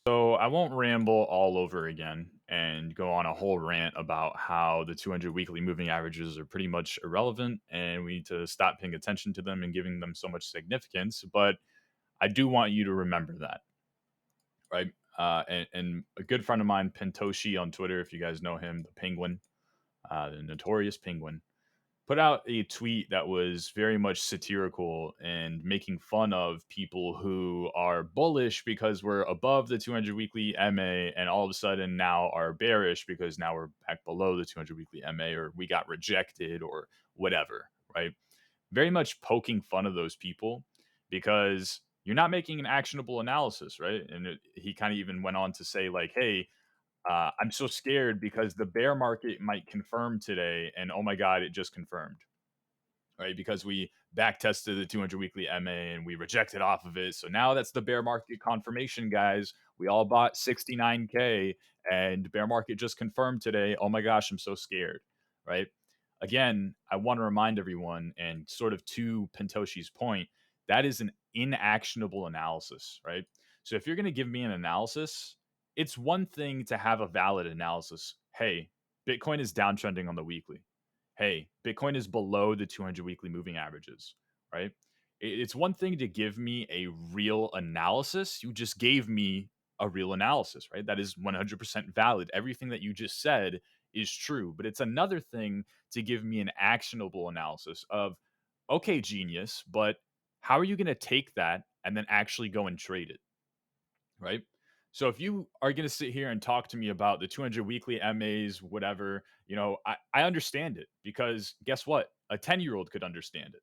So I won't ramble all over again and go on a whole rant about how the 200 weekly moving averages are pretty much irrelevant and we need to stop paying attention to them and giving them so much significance. But I do want you to remember that, right? And a good friend of mine, Pentoshi on Twitter, if you guys know him, the Penguin, the notorious Penguin, put out a tweet that was very much satirical and making fun of people who are bullish because we're above the 200 weekly MA and all of a sudden now are bearish because now we're back below the 200 weekly MA or we got rejected or whatever, right? Very much poking fun of those people because you're not making an actionable analysis, right? And he kind of even went on to say, like, hey, I'm so scared because the bear market might confirm today. And oh my God, it just confirmed, right? Because we back tested the 200 weekly MA and we rejected off of it. So now that's the bear market confirmation, guys. We all bought 69K and bear market just confirmed today. Oh my gosh, I'm so scared, right? Again, I want to remind everyone, and sort of to Pentoshi's point, that is an inactionable analysis, right? So if you're going to give me an analysis, it's one thing to have a valid analysis. Hey, Bitcoin is downtrending on the weekly. Hey, Bitcoin is below the 200 weekly moving averages, right? It's one thing to give me a real analysis. You just gave me a real analysis, right? That is 100% valid. Everything that you just said is true. But it's another thing to give me an actionable analysis of, okay, genius, but how are you going to take that and then actually go and trade it? Right? So if you are going to sit here and talk to me about the 200 weekly MAs, whatever, I understand it because guess what? A 10-year-old could understand it.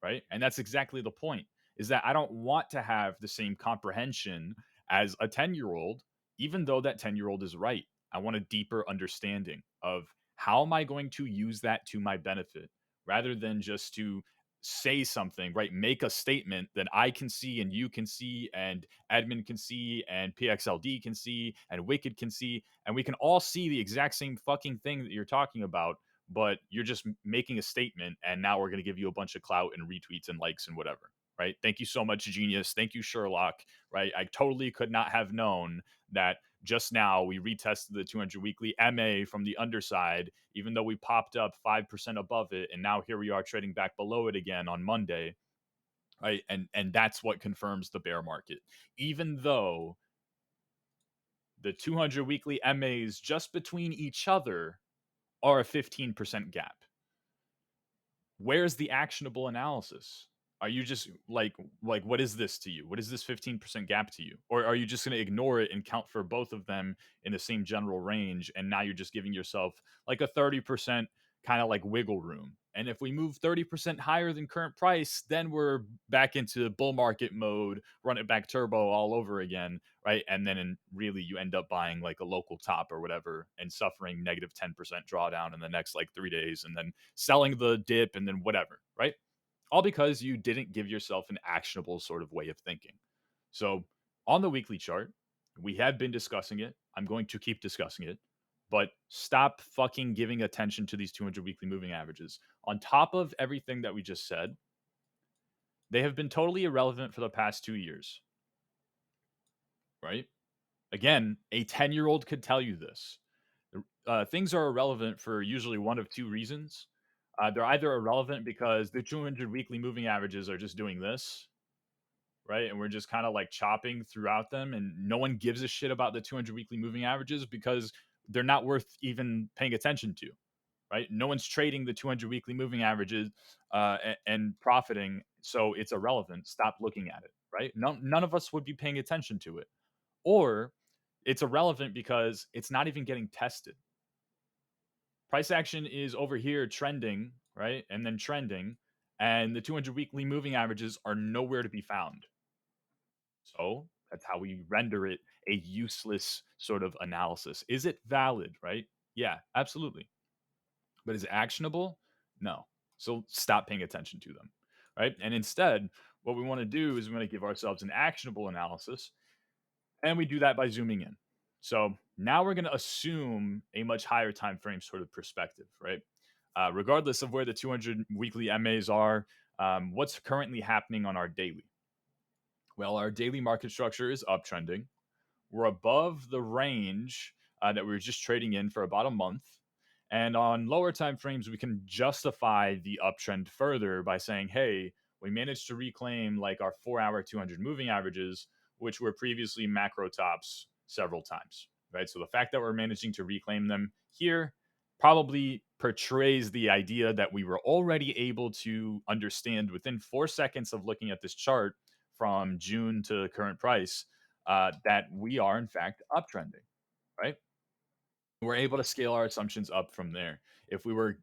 Right. And that's exactly the point is that I don't want to have the same comprehension as a 10-year-old, even though that 10-year-old is right. I want a deeper understanding of how am I going to use that to my benefit rather than just to say something, right? Make a statement that I can see and you can see and admin can see and PXLD can see and Wicked can see, and we can all see the exact same fucking thing that you're talking about, but you're just making a statement, and now we're going to give you a bunch of clout and retweets and likes and whatever. Right. Thank you so much, genius. Thank you, Sherlock. Right. I totally could not have known that just now we retested the 200 weekly MA from the underside, even though we popped up 5% above it. And now here we are trading back below it again on Monday, right? And that's what confirms the bear market. Even though the 200 weekly MAs just between each other are a 15% gap. Where's the actionable analysis? Are you just like what is this to you? What is this 15% gap to you? Or are you just going to ignore it and count for both of them in the same general range and now you're just giving yourself like a 30% kind of like wiggle room? And if we move 30% higher than current price, then we're back into bull market mode, run it back turbo all over again, right? And then really you end up buying like a local top or whatever and suffering negative 10% drawdown in the next like 3 days and then selling the dip and then whatever, right? All because you didn't give yourself an actionable sort of way of thinking. So on the weekly chart, we have been discussing it. I'm going to keep discussing it, but stop fucking giving attention to these 200 weekly moving averages. On top of everything that we just said, they have been totally irrelevant for the past 2 years, right? Again, a 10-year-old could tell you this. Things are irrelevant for usually one of two reasons. They're either irrelevant because the 200 weekly moving averages are just doing this, right? And we're just kind of like chopping throughout them, and no one gives a shit about the 200 weekly moving averages because they're not worth even paying attention to, right? No one's trading the 200 weekly moving averages and profiting, so it's irrelevant. Stop looking at it, right? None of us would be paying attention to it. Or it's irrelevant because it's not even getting tested. Price action is over here trending, right? And then trending, and the 200 weekly moving averages are nowhere to be found. So that's how we render it a useless sort of analysis. Is it valid, right? Yeah, absolutely. But is it actionable? No. So stop paying attention to them, right? And instead, what we want to do is we want to give ourselves an actionable analysis, and we do that by zooming in. So now we're going to assume a much higher time frame sort of perspective, right? Regardless of where the 200 weekly MAs are, what's currently happening on our daily? Well, our daily market structure is uptrending. we're above the range that we were just trading in for about a month. And on lower time frames, we can justify the uptrend further by saying, hey, we managed to reclaim like our 4 hour 200 moving averages, which were previously macro tops several times, right? So the fact that we're managing to reclaim them here probably portrays the idea that we were already able to understand within 4 seconds of looking at this chart from June to current price that we are in fact uptrending, right? We're able to scale our assumptions up from there. If we were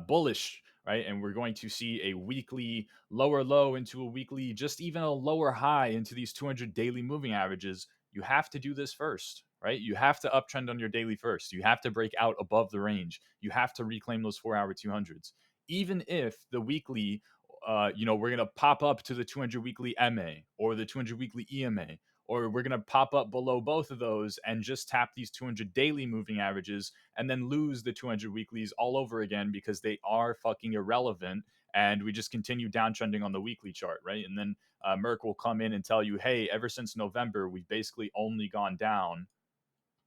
bullish, right, and we're going to see a weekly lower low into a weekly, just even a lower high into these 200 daily moving averages, you have to do this first, right? You have to uptrend on your daily first. You have to break out above the range. You have to reclaim those 4 hour 200s. Even if the weekly, we're going to pop up to the 200 weekly MA or the 200 weekly EMA, or we're going to pop up below both of those and just tap these 200 daily moving averages and then lose the 200 weeklies all over again because they are fucking irrelevant, and we just continue downtrending on the weekly chart, right? And then Merck will come in and tell you, hey, ever since November, we've basically only gone down.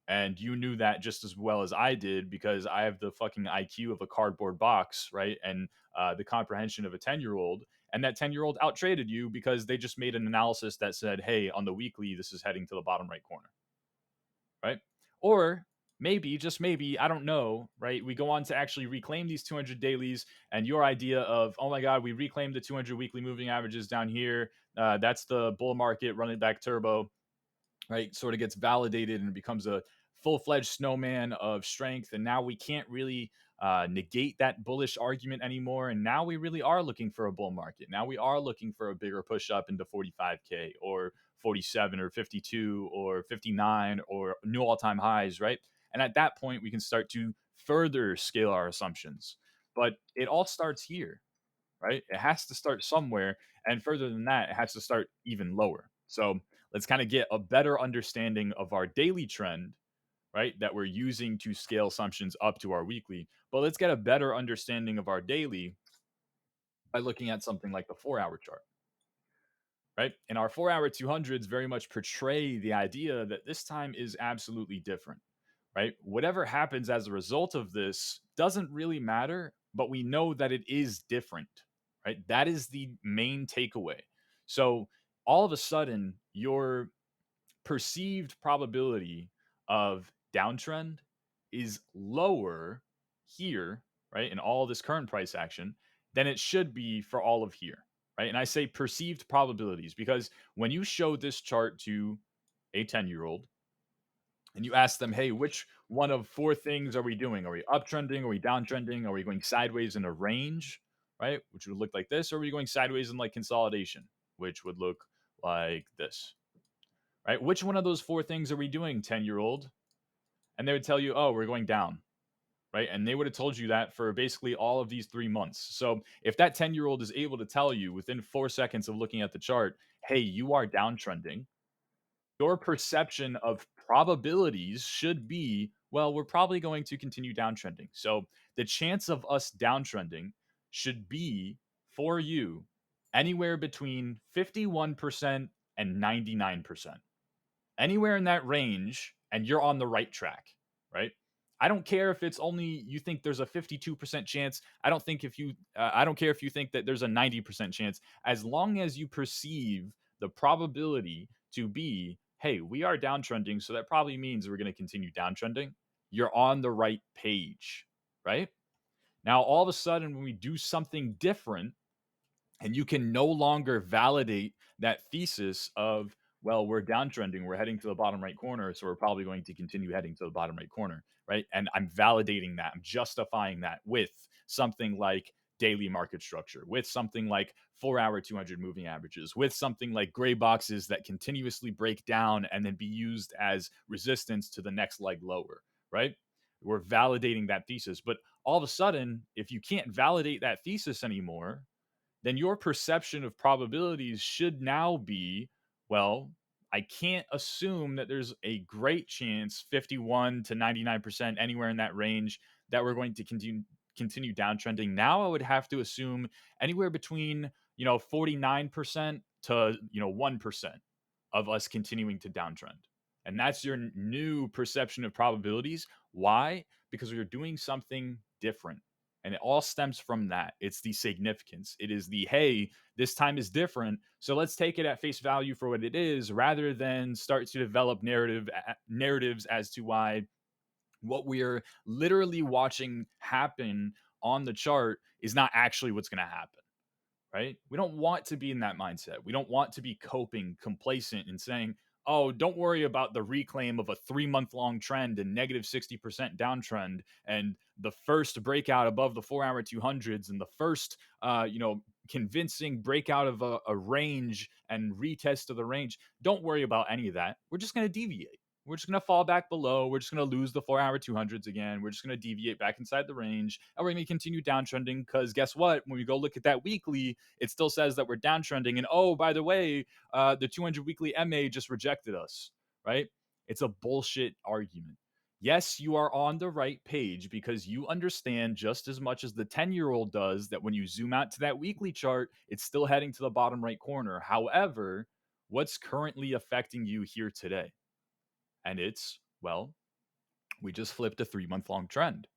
And you knew that just as well as I did because I have the fucking IQ of a cardboard box, right? And the comprehension of a 10-year-old. And that 10-year-old out traded you because they just made an analysis that said, hey, on the weekly, this is heading to the bottom right corner, right? Or maybe, just maybe, I don't know, right? We go on to actually reclaim these 200 dailies, and your idea of, oh my God, we reclaimed the 200 weekly moving averages down here. That's the bull market running back turbo, right? Sort of gets validated and becomes a full-fledged snowman of strength. And now we can't really negate that bullish argument anymore. And now we really are looking for a bull market. Now we are looking for a bigger push up into 45K or 47 or 52 or 59 or new all-time highs, right? And at that point, we can start to further scale our assumptions. But it all starts here, right? It has to start somewhere. And further than that, it has to start even lower. So let's kind of get a better understanding of our daily trend, right? That we're using to scale assumptions up to our weekly. But let's get a better understanding of our daily by looking at something like the 4 hour chart, right? And our 4 hour 200s very much portray the idea that this time is absolutely different, right? Whatever happens as a result of this doesn't really matter, but we know that it is different, right? That is the main takeaway. So all of a sudden, your perceived probability of downtrend is lower here, right, in all this current price action than it should be for all of here, right? And I say perceived probabilities because when you show this chart to a 10-year-old and you ask them, hey, which one of four things are we doing? Are we uptrending? Are we downtrending? Are we going sideways in a range, right? Which would look like this. Or are we going sideways in like consolidation, which would look like this, right? Which one of those four things are we doing, 10-year-old? And they would tell you, oh, we're going down, right? And they would have told you that for basically all of these 3 months. So if that 10-year-old is able to tell you within 4 seconds of looking at the chart, hey, you are downtrending, your perception of probabilities should be, well, we're probably going to continue downtrending. So the chance of us downtrending should be for you anywhere between 51% and 99%, anywhere in that range, and you're on the right track, right? I don't care if it's only you think there's a 52% chance. I don't care if you think that there's a 90% chance. As long as you perceive the probability to be, hey, we are downtrending, so that probably means we're going to continue downtrending. You're on the right page, right? Now, all of a sudden, when we do something different, and you can no longer validate that thesis of, well, we're downtrending, we're heading to the bottom right corner, so we're probably going to continue heading to the bottom right corner, right? And I'm validating that, I'm justifying that with something like daily market structure, with something like 4 hour 200 moving averages, with something like gray boxes that continuously break down and then be used as resistance to the next leg lower, right? We're validating that thesis. But all of a sudden, if you can't validate that thesis anymore, then your perception of probabilities should now be, well, I can't assume that there's a great chance, 51 to 99%, anywhere in that range, that we're going to continue downtrending. Now I would have to assume anywhere between, 49% to, 1% of us continuing to downtrend. And that's your new perception of probabilities. Why? Because you're doing something different. And it all stems from that. It's the significance. It is the, hey, this time is different. So let's take it at face value for what it is rather than start to develop narratives as to why what we're literally watching happen on the chart is not actually what's going to happen, right? We don't want to be in that mindset. We don't want to be coping, complacent, and saying, oh, don't worry about the reclaim of a 3 month long trend and negative 60% downtrend and the first breakout above the 4 hour 200s and the first, convincing breakout of a range and retest of the range. Don't worry about any of that. We're just going to deviate. We're just going to fall back below. We're just going to lose the 4 hour 200s again. We're just going to deviate back inside the range. And we're going to continue downtrending because guess what? When we go look at that weekly, it still says that we're downtrending. And oh, by the way, the 200 weekly MA just rejected us, right? It's a bullshit argument. Yes, you are on the right page because you understand just as much as the 10-year-old does that when you zoom out to that weekly chart, it's still heading to the bottom right corner. However, what's currently affecting you here today? And it's, well, we just flipped a 3 month long trend.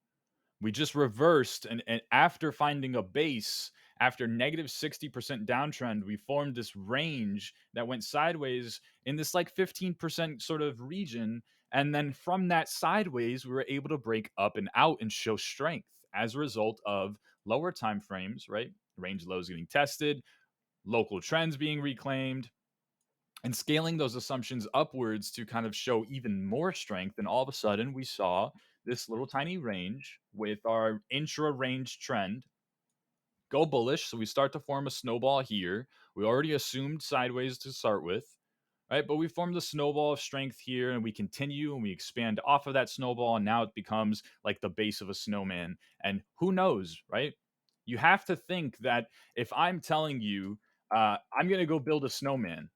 We just reversed, and after finding a base, after negative 60% downtrend, we formed this range that went sideways in this like 15% sort of region. And then from that sideways, we were able to break up and out and show strength as a result of lower time frames, right? Range lows getting tested, local trends being reclaimed, and scaling those assumptions upwards to kind of show even more strength. And all of a sudden, we saw this little tiny range with our intra range trend go bullish. So we start to form a snowball here. We already assumed sideways to start with, right? But we formed the snowball of strength here and we continue and we expand off of that snowball. And now it becomes like the base of a snowman. And who knows, right? You have to think that if I'm telling you, I'm going to go build a snowman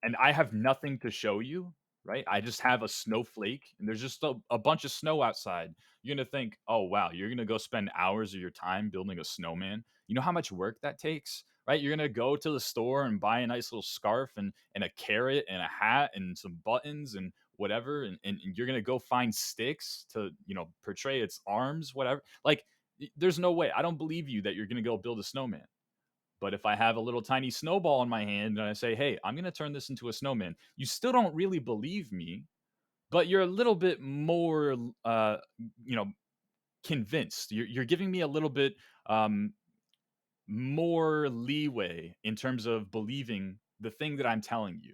and I have nothing to show you, right? I just have a snowflake and there's just a bunch of snow outside. You're going to think, oh, wow, you're going to go spend hours of your time building a snowman. You know how much work that takes? Right? You're gonna go to the store and buy a nice little scarf and a carrot and a hat and some buttons and whatever, and you're gonna go find sticks to portray its arms, whatever. Like, there's no way. I don't believe you that you're gonna go build a snowman. But if I have a little tiny snowball in my hand and I say, hey, I'm gonna turn this into a snowman, you still don't really believe me, but you're a little bit more you know, convinced. You're giving me a little bit more leeway in terms of believing the thing that I'm telling you,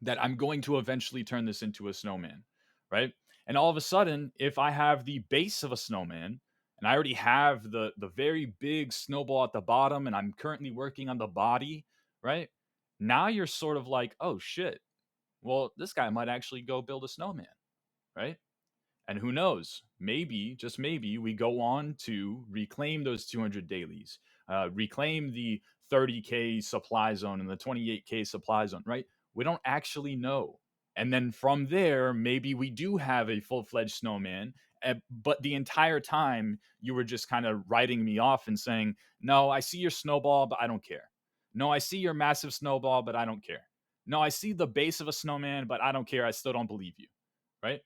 that I'm going to eventually turn this into a snowman, right? And all of a sudden, if I have the base of a snowman and I already have the very big snowball at the bottom and I'm currently working on the body, right? Now you're sort of like, "Oh shit. Well, this guy might actually go build a snowman." Right? And who knows? Maybe, just maybe, we go on to reclaim those 200 dailies, reclaim the 30K supply zone and the 28K supply zone, right? We don't actually know. And then from there, maybe we do have a full fledged snowman. But the entire time, you were just kind of writing me off and saying, no, I see your snowball, but I don't care. No, I see your massive snowball, but I don't care. No, I see the base of a snowman, but I don't care. I still don't believe you. Right?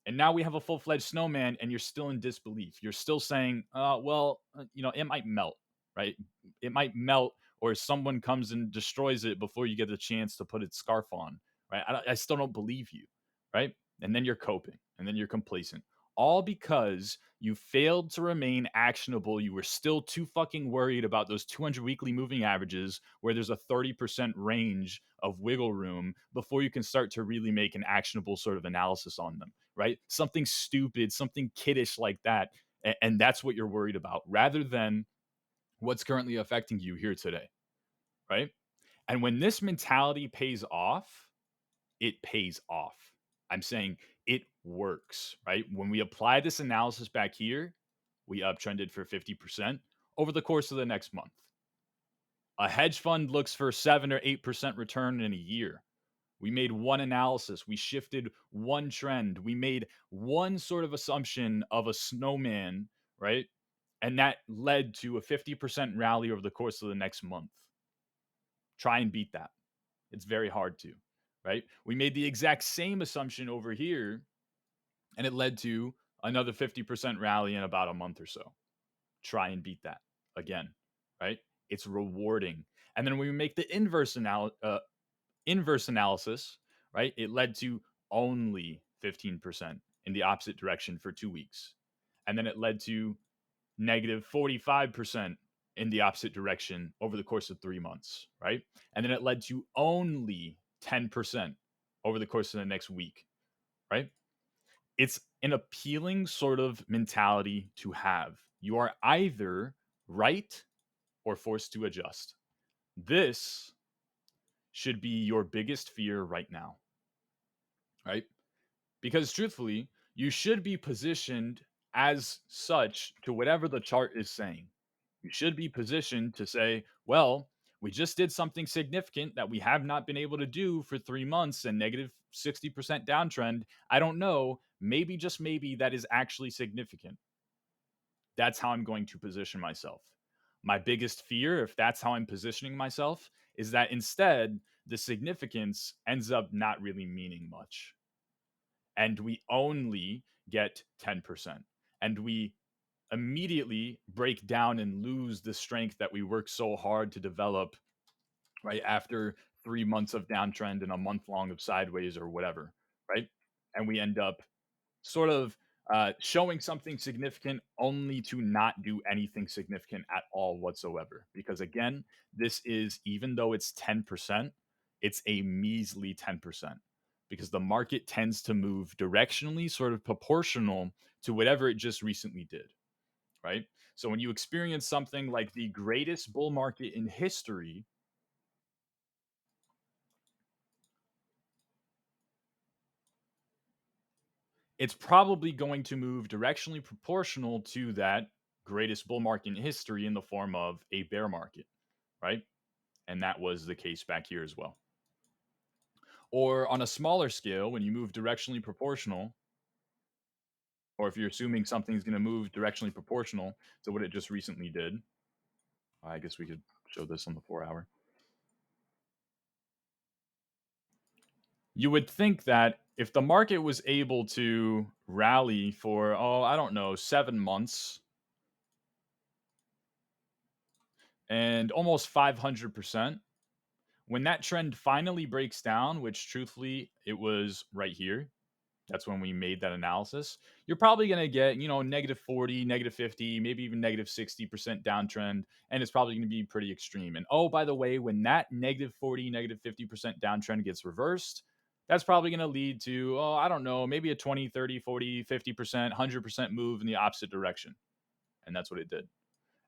And now we have a full fledged snowman, and you're still in disbelief. You're still saying, it might melt, right? It might melt, or someone comes and destroys it before you get a chance to put its scarf on, right? I still don't believe you, right? And then you're coping, and then you're complacent. All because you failed to remain actionable. You were still too fucking worried about those 200 weekly moving averages where there's a 30% range of wiggle room before you can start to really make an actionable sort of analysis on them, right? Something stupid, something kiddish like that. And that's what you're worried about rather than what's currently affecting you here today, right? And when this mentality pays off, it pays off. I'm saying it works, right? When we apply this analysis back here, we uptrended for 50% over the course of the next month. A hedge fund looks for 7 or 8% return in a year. We made one analysis. We shifted one trend. We made one sort of assumption of a snowman, right? And that led to a 50% rally over the course of the next month. Try and beat that. It's very hard to, right? We made the exact same assumption over here, and it led to another 50% rally in about a month or so. Try and beat that again, right? It's rewarding. And then when we make the inverse analysis, right? It led to only 15% in the opposite direction for 2 weeks. And then it led to negative 45% in the opposite direction over the course of 3 months, right? And then it led to only 10% over the course of the next week, right? It's an appealing sort of mentality to have. You are either right or forced to adjust. This should be your biggest fear right now, right? Because truthfully, you should be positioned as such to whatever the chart is saying. You should be positioned to say, well, we just did something significant that we have not been able to do for 3 months and negative 60% downtrend. I don't know. Maybe, just maybe, that is actually significant. That's how I'm going to position myself. My biggest fear, if that's how I'm positioning myself, is that instead the significance ends up not really meaning much and we only get 10%. And we immediately break down and lose the strength that we work so hard to develop right after 3 months of downtrend and a month long of sideways or whatever, right? And we end up sort of showing something significant only to not do anything significant at all whatsoever. Because again, this is, even though it's 10%, it's a measly 10% because the market tends to move directionally, sort of proportional to whatever it just recently did, right? So when you experience something like the greatest bull market in history, it's probably going to move directionally proportional to that greatest bull market in history in the form of a bear market, right? And that was the case back here as well. Or on a smaller scale, when you move directionally proportional, or if you're assuming something's going to move directionally proportional to what it just recently did, I guess we could show this on the 4 hour. You would think that if the market was able to rally for, oh, I don't know, 7 months and almost 500%, when that trend finally breaks down, which truthfully it was right here, that's when we made that analysis. You're probably going to get, negative 40, negative 50, maybe even negative 60% downtrend. And it's probably going to be pretty extreme. And oh, by the way, when that negative 40, negative 50% downtrend gets reversed, that's probably going to lead to, oh, I don't know, maybe a 20, 30, 40, 50%, 100% move in the opposite direction. And that's what it did.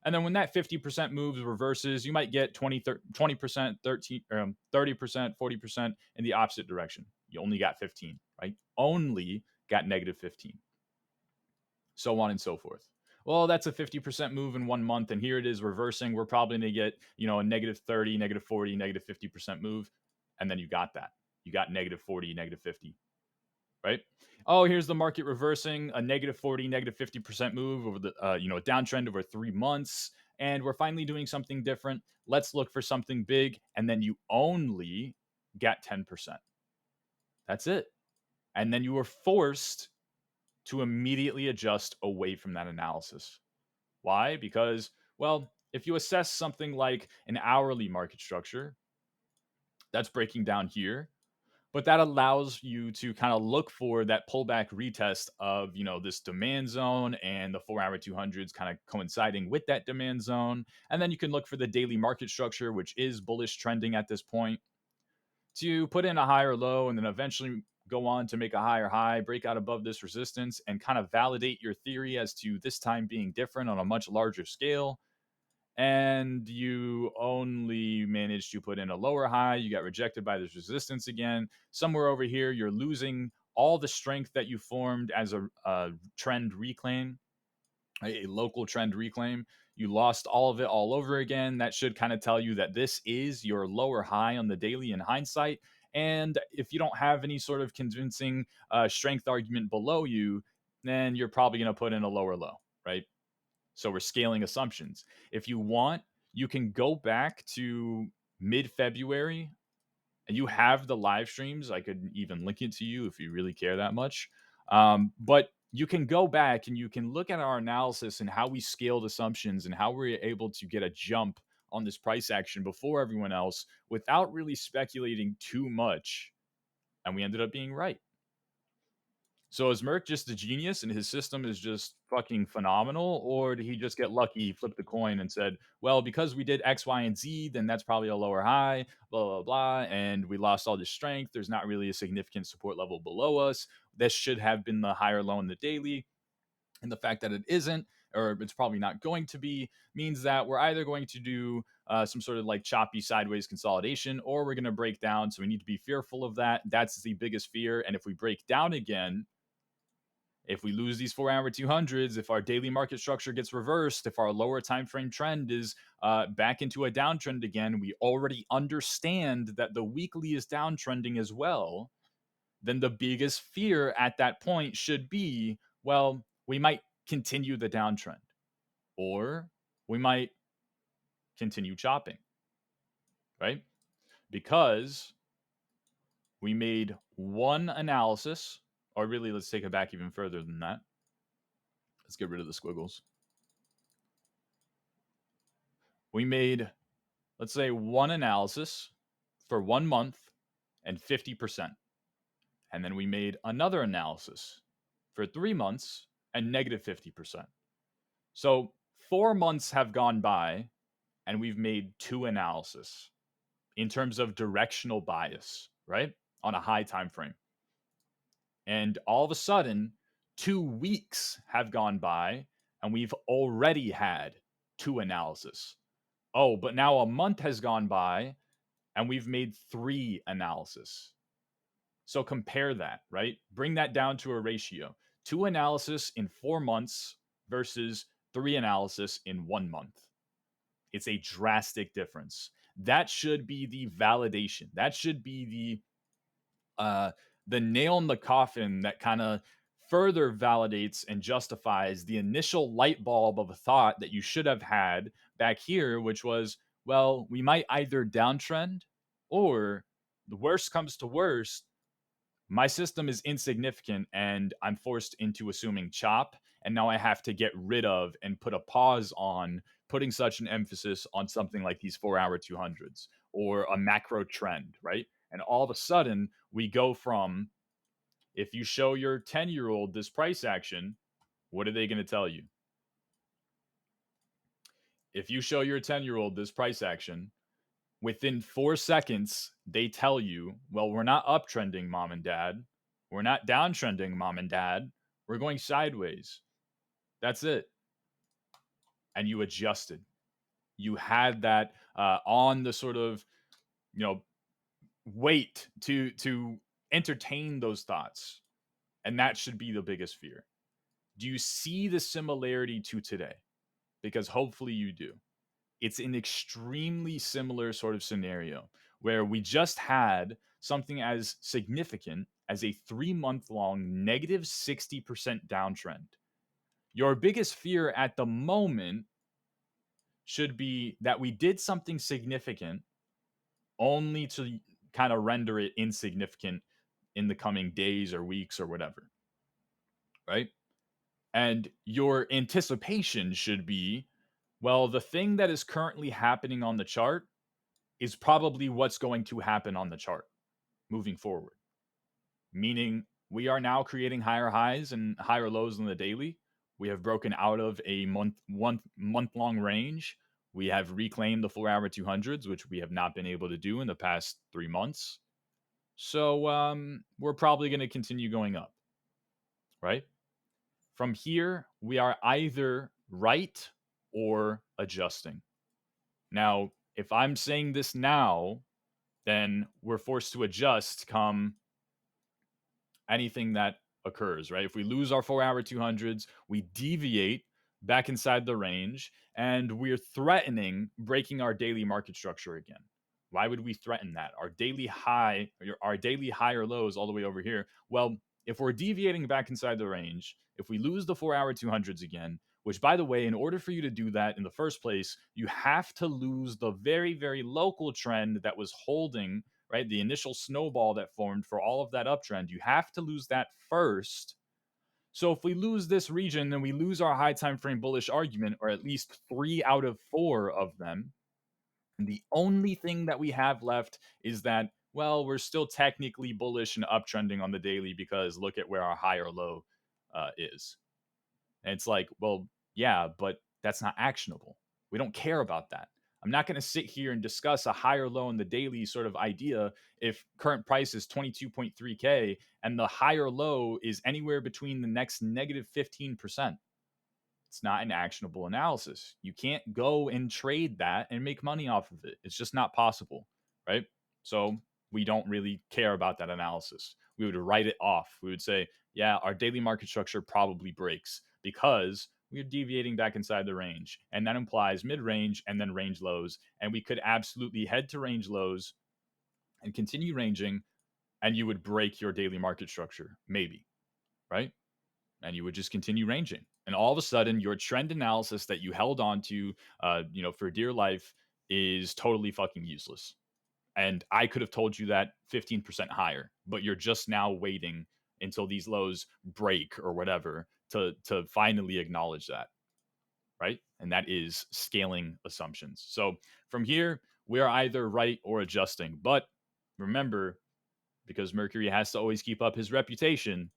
And then when that 50% moves reverses, you might get 20%, 30%, 40% in the opposite direction. You only got 15, right? Only got negative 15. So on and so forth. Well, that's a 50% move in 1 month, and here it is reversing. We're probably going to get, a negative 30, negative 40, negative 50% move. And then you got that. You got negative 40, negative 50, right? Oh, here's the market reversing a negative 40, negative 50% move over the, downtrend over 3 months. And we're finally doing something different. Let's look for something big. And then you only get 10%. That's it. And then you were forced to immediately adjust away from that analysis. Why? Because, well, if you assess something like an hourly market structure, that's breaking down here, but that allows you to kind of look for that pullback retest of this demand zone and the 4 hour 200s kind of coinciding with that demand zone. And then you can look for the daily market structure, which is bullish trending at this point, to put in a higher low and then eventually go on to make a higher high, break out above this resistance, and kind of validate your theory as to this time being different on a much larger scale. And you only managed to put in a lower high. You got rejected by this resistance again. Somewhere over here, you're losing all the strength that you formed as a trend reclaim, a local trend reclaim. You lost all of it all over again. That should kind of tell you that this is your lower high on the daily in hindsight. And if you don't have any sort of convincing strength argument below you, then you're probably going to put in a lower low, right? So we're scaling assumptions. If you want, you can go back to mid February and you have the live streams. I could even link it to you if you really care that much. But you can go back and you can look at our analysis and how we scaled assumptions and how we're able to get a jump on this price action before everyone else without really speculating too much. And we ended up being right. So is Merck just a genius and his system is just fucking phenomenal? Or did he just get lucky, flipped the coin, and said, well, because we did X, Y, and Z, then that's probably a lower high, blah, blah, blah, and we lost all this strength. There's not really a significant support level below us. This should have been the higher low in the daily. And the fact that it isn't, or it's probably not going to be, means that we're either going to do some sort of like choppy sideways consolidation or we're going to break down. So we need to be fearful of that. That's the biggest fear. And if we break down again, if we lose these 4 hour 200s, if our daily market structure gets reversed, if our lower time frame trend is back into a downtrend again, we already understand that the weekly is downtrending as well. Then the biggest fear at that point should be, well, we might continue the downtrend or we might continue chopping, right? Because we made one analysis, or really, let's take it back even further than that. Let's get rid of the squiggles. We made, let's say, one analysis for 1 month and 50%. And then we made another analysis for 3 months and negative 50%. So 4 months have gone by and we've made 2 analysis in terms of directional bias, right? On a high time frame. And all of a sudden, 2 weeks have gone by and we've already had 2 analysis. Oh, but now a month has gone by and we've made 3 analysis. So compare that, right? Bring that down to a ratio. 2 analysis in 4 months versus 3 analysis in 1 month. It's a drastic difference. That should be the validation. That should be the nail in the coffin that kind of further validates and justifies the initial light bulb of a thought that you should have had back here, which was, well, we might either downtrend or the worst comes to worst, my system is insignificant and I'm forced into assuming chop. And now I have to get rid of and put a pause on putting such an emphasis on something like these 4 hour 200s or a macro trend, right? And all of a sudden, we go from if you show your 10-year-old this price action, what are they going to tell you? If you show your 10-year-old this price action, within 4 seconds, they tell you, well, we're not uptrending, mom and dad. We're not downtrending, mom and dad. We're going sideways. That's it. And you adjusted. You had that on the sort of, you know, wait to entertain those thoughts. And that should be the biggest fear. Do you see the similarity to today? Because hopefully you do. It's an extremely similar sort of scenario where we just had something as significant as a 3-month long negative 60% downtrend. Your biggest fear at the moment should be that we did something significant only to kind of render it insignificant in the coming days or weeks or whatever. Right? And your anticipation should be, well, the thing that is currently happening on the chart is probably what's going to happen on the chart moving forward. Meaning we are now creating higher highs and higher lows in the daily. We have broken out of a month long range. We have reclaimed the 4 hour 200s, which we have not been able to do in the past 3 months. So we're probably going to continue going up, right? From here, we are either right or adjusting. Now, if I'm saying this now, then we're forced to adjust come anything that occurs, right? If we lose our 4 hour 200s, we deviate back inside the range and we're threatening breaking our daily market structure again. Why would we threaten that? Our daily high, our daily higher lows all the way over here. Well, if we're deviating back inside the range, if we lose the 4 hour 200s again, which by the way, in order for you to do that in the first place, you have to lose the very, very local trend that was holding, right? The initial snowball that formed for all of that uptrend, you have to lose that first. So if we lose this region, then we lose our high time frame bullish argument, or at least 3 out of 4 of them. And the only thing that we have left is that, well, we're still technically bullish and uptrending on the daily because look at where our higher low is. And it's like, well, yeah, but that's not actionable. We don't care about that. I'm not going to sit here and discuss a higher low in the daily sort of idea if current price is 22.3K and the higher low is anywhere between the next negative 15%. It's not an actionable analysis. You can't go and trade that and make money off of it. It's just not possible, right? So we don't really care about that analysis. We would write it off. We would say, yeah, our daily market structure probably breaks because we're deviating back inside the range. And that implies mid range and then range lows. And we could absolutely head to range lows and continue ranging, and you would break your daily market structure, maybe, right? And you would just continue ranging. And all of a sudden, your trend analysis that you held on to, for dear life, is totally fucking useless. And I could have told you that 15% higher, but you're just now waiting until these lows break or whatever to finally acknowledge that, right? And that is scaling assumptions. So from here, we are either right or adjusting. But remember, because Mercury has to always keep up his reputation,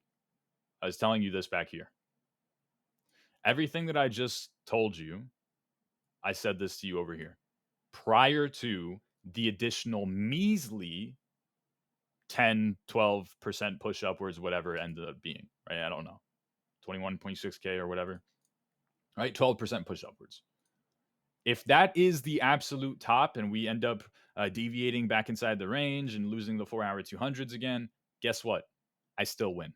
I was telling you this back here. Everything that I just told you, I said this to you over here prior to the additional measly 10, 12% push upwards, whatever it ended up being, right? I don't know, 21.6K or whatever, right? 12% push upwards. If that is the absolute top and we end up deviating back inside the range and losing the 4 hour 200s again, guess what? I still win.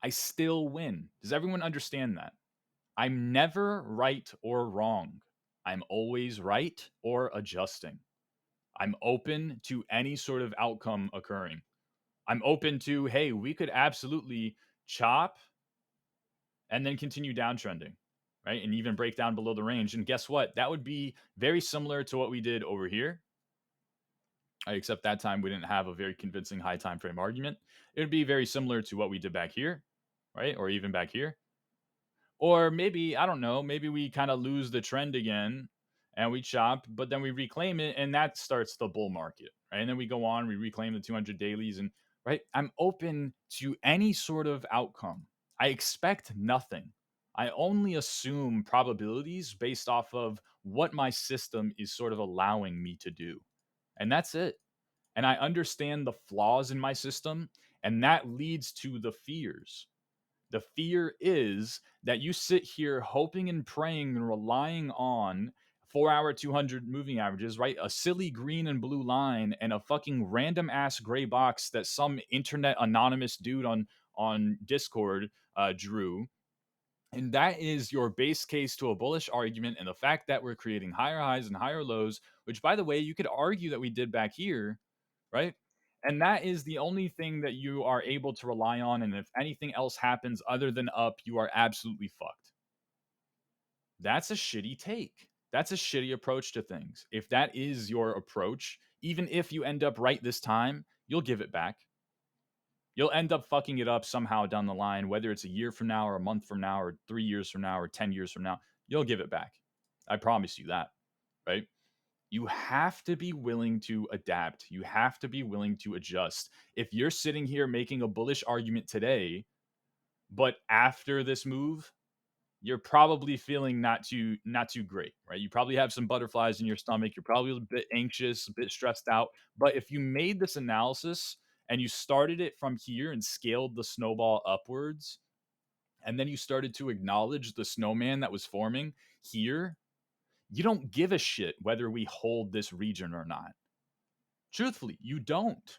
I still win. Does everyone understand that? I'm never right or wrong. I'm always right or adjusting. I'm open to any sort of outcome occurring. I'm open to, hey, we could absolutely chop and then continue downtrending, right? And even break down below the range. And guess what? That would be very similar to what we did over here. Except that time we didn't have a very convincing high time frame argument. It would be very similar to what we did back here, right? Or even back here. Or maybe, I don't know, maybe we kind of lose the trend again and we chop, but then we reclaim it and that starts the bull market, right? And then we go on, we reclaim the 200 dailies and, right? I'm open to any sort of outcome. I expect nothing. I only assume probabilities based off of what my system is sort of allowing me to do. And that's it. And I understand the flaws in my system, and that leads to the fears. The fear is that you sit here hoping and praying and relying on 4 hour 200 moving averages, right? A silly green and blue line and a fucking random ass gray box that some internet anonymous dude on Discord drew. And that is your base case to a bullish argument. And the fact that we're creating higher highs and higher lows, which by the way, you could argue that we did back here, right? And that is the only thing that you are able to rely on. And if anything else happens other than up, you are absolutely fucked. That's a shitty take. That's a shitty approach to things. If that is your approach, even if you end up right this time, you'll give it back. You'll end up fucking it up somehow down the line, whether it's a year from now or a month from now or 3 years from now or 10 years from now. You'll give it back. I promise you that, right? You have to be willing to adapt. You have to be willing to adjust. If you're sitting here making a bullish argument today, but after this move, you're probably feeling not too great, right? You probably have some butterflies in your stomach. You're probably a bit anxious, a bit stressed out. But if you made this analysis and you started it from here and scaled the snowball upwards, and then you started to acknowledge the snowman that was forming here, you don't give a shit whether we hold this region or not. Truthfully, you don't.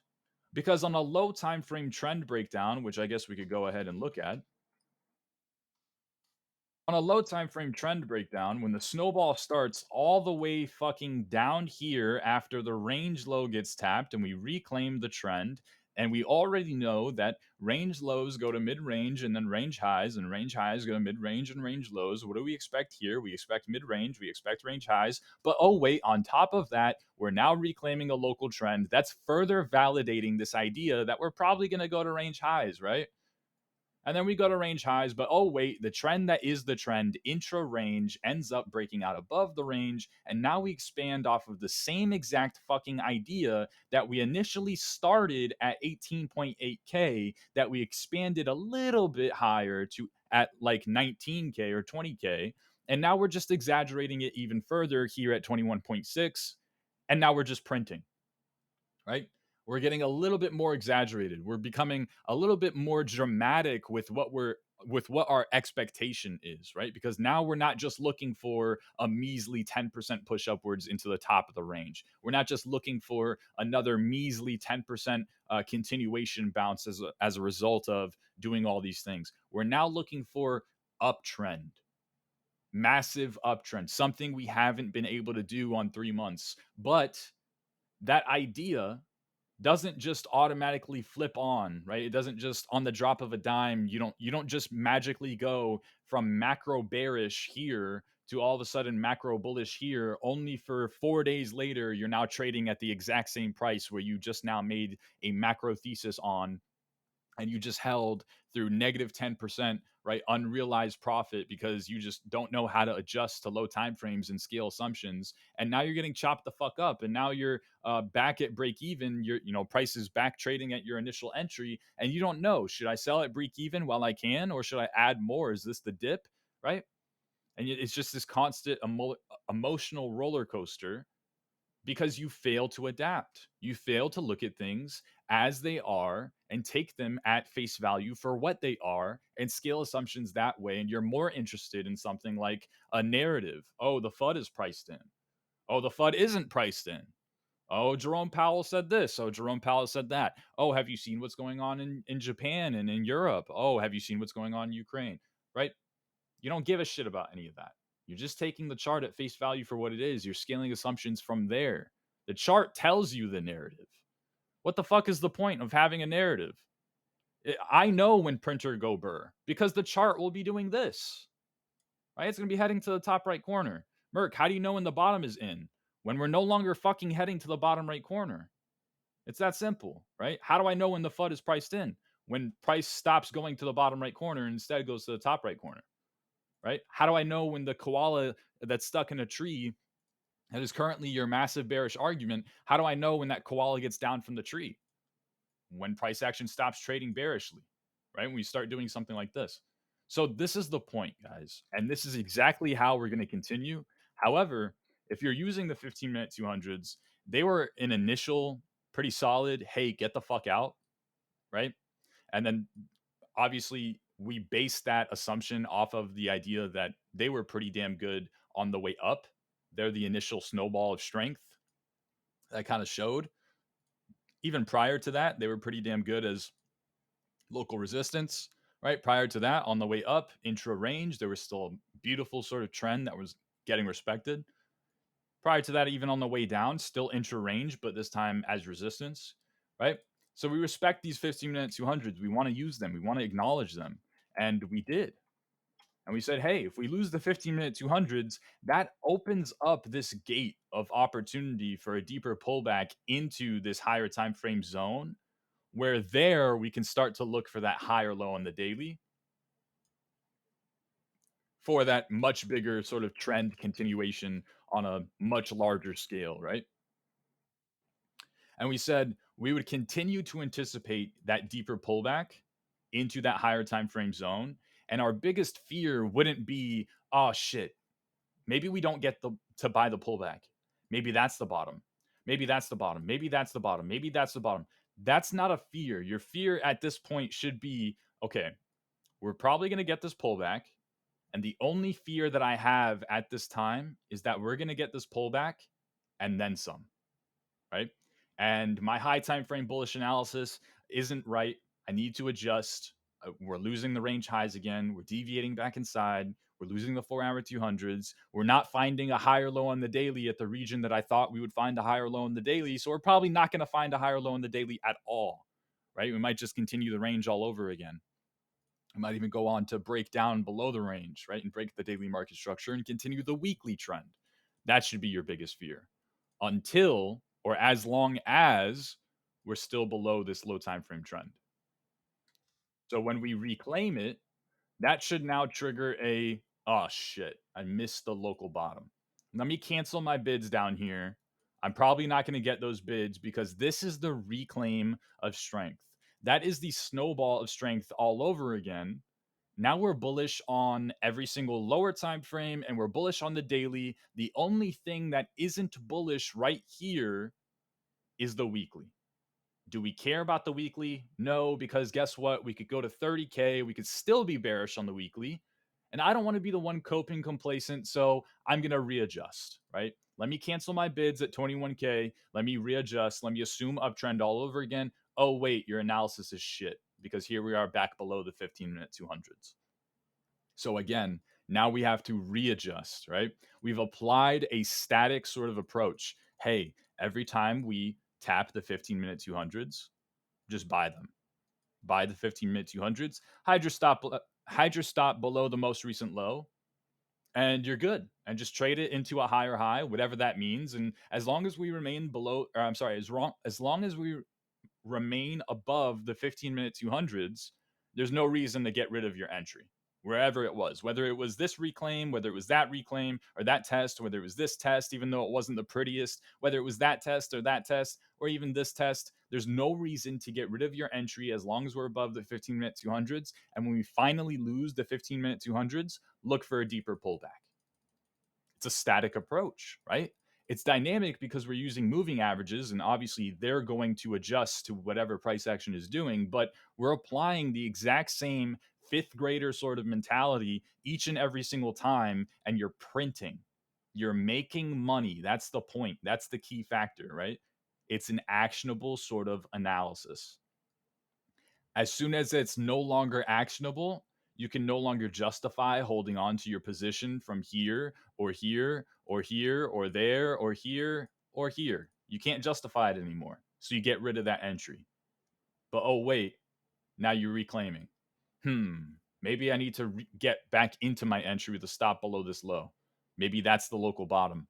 Because on a low time frame trend breakdown, which I guess we could go ahead and look at, on a low time frame trend breakdown, when the snowball starts all the way fucking down here after the range low gets tapped and we reclaim the trend, And we already know that range lows go to mid range and then range highs, and range highs go to mid range and range lows. What do we expect here? We expect mid range, we expect range highs. But oh, wait, on top of that, we're now reclaiming a local trend. That's further validating this idea that we're probably going to go to range highs, right? And then we go to range highs, but oh, wait, the trend that is the trend, intra range, ends up breaking out above the range. And now we expand off of the same exact fucking idea that we initially started at 18.8K, that we expanded a little bit higher to at like 19K or 20K. And now we're just exaggerating it even further here at 21.6. And now we're just printing, right? We're getting a little bit more exaggerated. We're becoming a little bit more dramatic with what our expectation is, right? Because now we're not just looking for a measly 10% push upwards into the top of the range. We're not just looking for another measly 10% continuation bounce as a result of doing all these things. We're now looking for uptrend, massive uptrend, something we haven't been able to do on 3 months. But that idea doesn't just automatically flip on, right? It doesn't just on the drop of a dime. You don't just magically go from macro bearish here to all of a sudden macro bullish here, only for 4 days later you're now trading at the exact same price where you just now made a macro thesis on, and you just held through negative 10%, right, unrealized profit because you just don't know how to adjust to low time frames and scale assumptions. And now you're getting chopped the fuck up, and now you're back at break even. Your price is back trading at your initial entry, and you don't know, should I sell at break even while I can, or should I add more? Is this the dip, right? And it's just this constant emotional roller coaster because you fail to adapt. You fail to look at things as they are and take them at face value for what they are and scale assumptions that way. And you're more interested in something like a narrative. Oh, the FUD is priced in. Oh, the FUD isn't priced in. Oh, Jerome Powell said this. Oh, Jerome Powell said that. Oh, have you seen what's going on in Japan and in Europe? Oh, have you seen what's going on in Ukraine? Right? You don't give a shit about any of that. You're just taking the chart at face value for what it is. You're scaling assumptions from there. The chart tells you the narrative. What the fuck is the point of having a narrative? I know when printer go burr because the chart will be doing this. Right? It's going to be heading to the top right corner. Merc, how do you know when the bottom is in? When we're no longer fucking heading to the bottom right corner. It's that simple, right? How do I know when the FUD is priced in? When price stops going to the bottom right corner and instead goes to the top right corner. Right? How do I know when the koala that's stuck in a tree that is currently your massive bearish argument? How do I know when that koala gets down from the tree? When price action stops trading bearishly, right? When we start doing something like this. So this is the point, guys. And this is exactly how we're going to continue. However, if you're using the 15-minute 200s, they were an initial pretty solid, hey, get the fuck out, right? And then obviously we based that assumption off of the idea that they were pretty damn good on the way up. They're the initial snowball of strength that kind of showed. Even prior to that, they were pretty damn good as local resistance, right? Prior to that, on the way up, intra range, there was still a beautiful sort of trend that was getting respected. Prior to that, even on the way down, still intra range, but this time as resistance, right? So we respect these 15-minute 200s. We want to use them. We want to acknowledge them. And we did. And we said, hey, if we lose the 15-minute 200s, that opens up this gate of opportunity for a deeper pullback into this higher time frame zone, where there we can start to look for that higher low on the daily for that much bigger sort of trend continuation on a much larger scale, right? And we said we would continue to anticipate that deeper pullback into that higher time frame zone. And our biggest fear wouldn't be, oh shit, maybe we don't get to buy the pullback. Maybe that's the bottom. Maybe that's the bottom. Maybe that's the bottom. Maybe that's the bottom. That's not a fear. Your fear at this point should be, okay, we're probably going to get this pullback. And the only fear that I have at this time is that we're going to get this pullback and then some, right? And my high time frame bullish analysis isn't right. I need to adjust. We're losing the range highs again. We're deviating back inside. We're losing the 4-hour 200s. We're not finding a higher low on the daily at the region that I thought we would find a higher low on the daily. So we're probably not going to find a higher low on the daily at all, right? We might just continue the range all over again. I might even go on to break down below the range, right? And break the daily market structure and continue the weekly trend. That should be your biggest fear until or as long as we're still below this low time frame trend. So when we reclaim it, that should now trigger a, oh shit, I missed the local bottom. Let me cancel my bids down here. I'm probably not going to get those bids because this is the reclaim of strength. That is the snowball of strength all over again. Now we're bullish on every single lower time frame and we're bullish on the daily. The only thing that isn't bullish right here is the weekly. Do we care about the weekly? No, because guess what? We could go to 30K. We could still be bearish on the weekly. And I don't want to be the one coping complacent. So I'm going to readjust, right? Let me cancel my bids at 21K. Let me readjust. Let me assume uptrend all over again. Oh, wait, your analysis is shit because here we are back below the 15-minute 200s. So again, now we have to readjust, right? We've applied a static sort of approach. Hey, every time we tap the 15-minute 200s, just buy them. Buy the 15-minute 200s, hydra stop below the most recent low, and you're good. And just trade it into a higher high, whatever that means. And as long as we remain below, or I'm sorry, as long as we remain above the 15-minute 200s, there's no reason to get rid of your entry wherever it was, whether it was this reclaim, whether it was that reclaim or that test, whether it was this test, even though it wasn't the prettiest, whether it was that test or even this test. There's no reason to get rid of your entry as long as we're above the 15-minute 200s. And when we finally lose the 15-minute 200s, look for a deeper pullback. It's a static approach, right? It's dynamic because we're using moving averages, and obviously they're going to adjust to whatever price action is doing, but we're applying the exact same fifth grader sort of mentality each and every single time, and you're printing. You're making money. That's the point. That's the key factor, right? It's an actionable sort of analysis. As soon as it's no longer actionable, you can no longer justify holding on to your position from here or here or here or there or here or here. You can't justify it anymore. So you get rid of that entry. But oh, wait, now you're reclaiming. Maybe I need to get back into my entry with a stop below this low. Maybe that's the local bottom,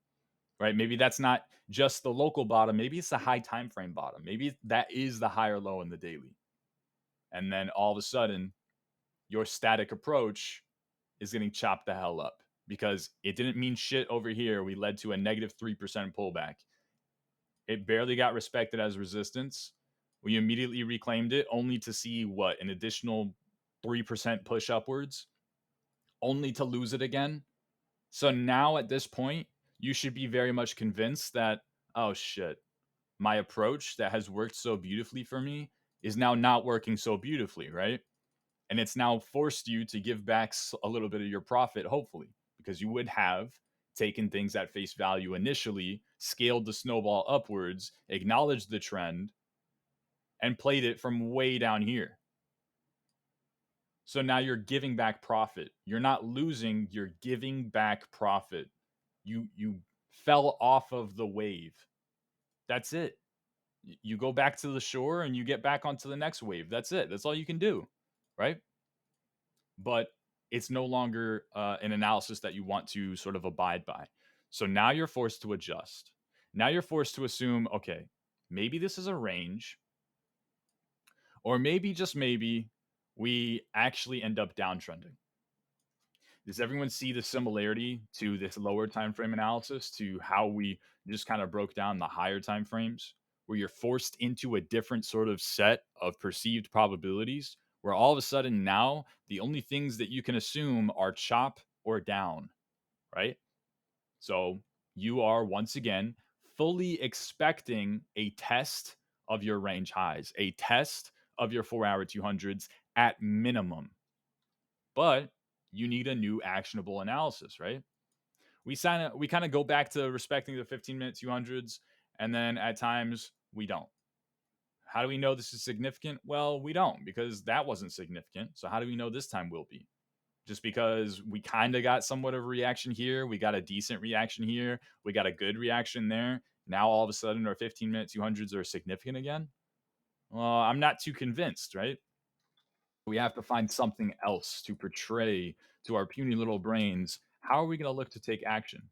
right? Maybe that's not just the local bottom. Maybe it's the high time frame bottom. Maybe that is the higher low in the daily. And then all of a sudden, your static approach is getting chopped the hell up because it didn't mean shit over here. We led to a negative 3% pullback. It barely got respected as resistance. We immediately reclaimed it only to see what, an additional 3% push upwards, only to lose it again. So now at this point, you should be very much convinced that, oh shit, my approach that has worked so beautifully for me is now not working so beautifully, right? And it's now forced you to give back a little bit of your profit, hopefully, because you would have taken things at face value initially, scaled the snowball upwards, acknowledged the trend, and played it from way down here. So now you're giving back profit. You're not losing, you're giving back profit. You fell off of the wave. That's it. You go back to the shore and you get back onto the next wave. That's it. That's all you can do, right? But it's no longer an analysis that you want to sort of abide by. So now you're forced to adjust. Now you're forced to assume, okay, maybe this is a range, or maybe just maybe we actually end up downtrending. Does everyone see the similarity to this lower time frame analysis to how we just kind of broke down the higher time frames, where you're forced into a different sort of set of perceived probabilities, where all of a sudden now the only things that you can assume are chop or down, right? So you are once again fully expecting a test of your range highs, a test of your 4-hour 200s at minimum. But you need a new actionable analysis, right? We kind of go back to respecting the 15-minute 200s, and then at times we don't. How do we know this is significant? Well, we don't, because that wasn't significant. So how do we know this time will be? Just because we kind of got somewhat of a reaction here, we got a decent reaction here, we got a good reaction there. Now all of a sudden our 15-minute 200s are significant again. Well, I'm not too convinced, right? We have to find something else to portray to our puny little brains. How are we going to look to take action?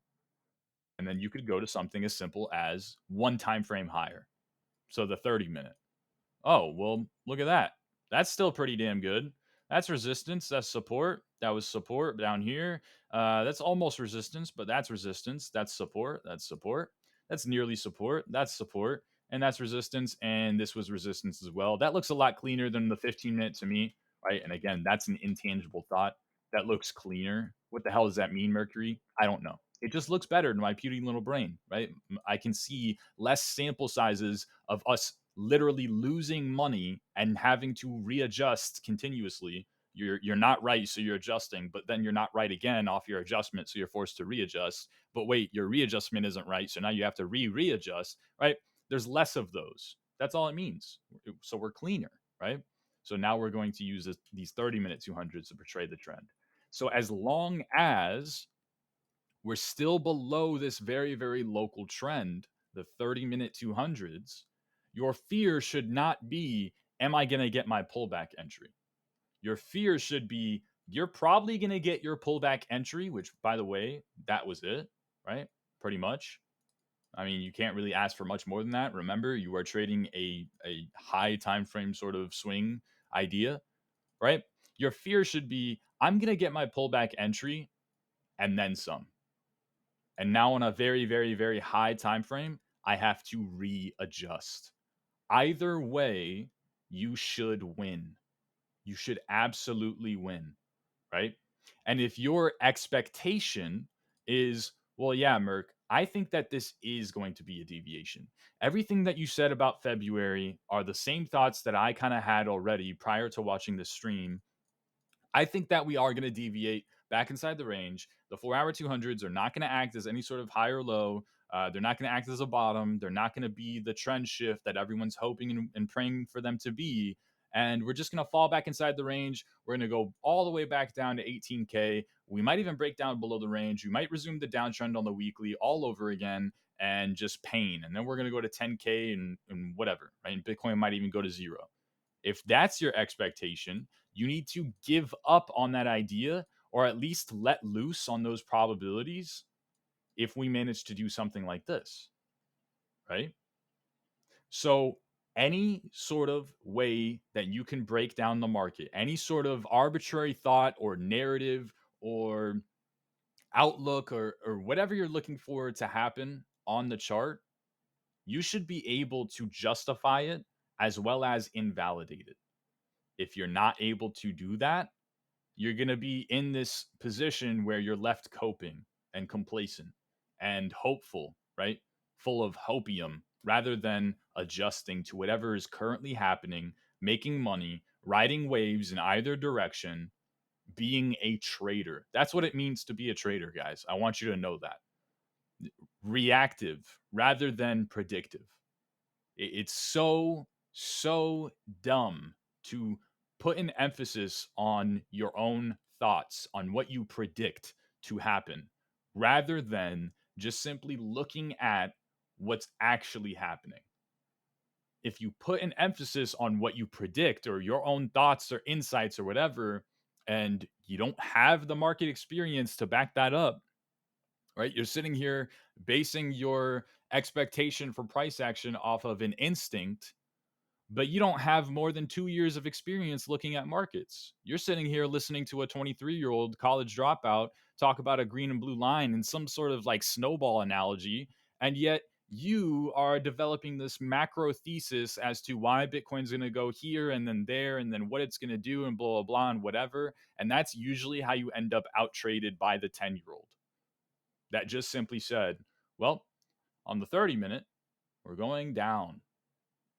And then you could go to something as simple as one time frame higher. So the 30-minute. Oh, well, look at that. That's still pretty damn good. That's resistance. That's support. That was support down here. That's almost resistance, but that's resistance. That's support. That's support. That's nearly support. That's support. And that's resistance. And this was resistance as well. That looks a lot cleaner than the 15-minute to me, right? And again, that's an intangible thought. That looks cleaner. What the hell does that mean, Mercury? I don't know. It just looks better to my puny little brain, right? I can see less sample sizes of us literally losing money and having to readjust continuously. You're not right, so you're adjusting, but then you're not right again off your adjustment, so you're forced to readjust. But wait, your readjustment isn't right, so now you have to readjust, right? There's less of those. That's all it means. So we're cleaner, right? So now we're going to use these 30-minute 200s to portray the trend. So as long as we're still below this very, very local trend, the 30-minute 200s, your fear should not be, am I going to get my pullback entry? Your fear should be, you're probably going to get your pullback entry, which, by the way, that was it, right? Pretty much. I mean, you can't really ask for much more than that. Remember, you are trading a high time frame sort of swing idea, right? Your fear should be, I'm going to get my pullback entry and then some. And now on a very, very, very high time frame, I have to readjust. Either way, you should win. You should absolutely win, right? And if your expectation is, well, yeah, Merc, I think that this is going to be a deviation. Everything that you said about February are the same thoughts that I kind of had already prior to watching the stream. I think that we are going to deviate back inside the range. The 4 hour 200s are not going to act as any sort of high or low. They're not going to act as a bottom. They're not going to be the trend shift that everyone's hoping and praying for them to be. And we're just going to fall back inside the range. We're going to go all the way back down to 18K. We might even break down below the range. We might resume the downtrend on the weekly all over again and just pain. And then we're going to go to 10K and whatever, right? And Bitcoin might even go to zero. If that's your expectation, you need to give up on that idea or at least let loose on those probabilities if we manage to do something like this, right? So, any sort of way that you can break down the market, any sort of arbitrary thought or narrative or outlook or whatever you're looking for to happen on the chart, you should be able to justify it as well as invalidate it. If you're not able to do that, you're going to be in this position where you're left coping and complacent and hopeful, right? Full of hopium rather than adjusting to whatever is currently happening, making money, riding waves in either direction, being a trader. That's what it means to be a trader, guys. I want you to know that. Reactive rather than predictive. It's so dumb to put an emphasis on your own thoughts, on what you predict to happen, rather than just simply looking at what's actually happening. If you put an emphasis on what you predict or your own thoughts or insights or whatever, and you don't have the market experience to back that up, right? You're sitting here basing your expectation for price action off of an instinct, but you don't have more than 2 years of experience looking at markets. You're sitting here listening to a 23-year-old college dropout talk about a green and blue line and some sort of like snowball analogy. And yet you are developing this macro thesis as to why Bitcoin's going to go here and then there and then what it's going to do and blah, blah, blah, and whatever. And that's usually how you end up out traded by the 10-year-old that just simply said, well, on the 30-minute, we're going down.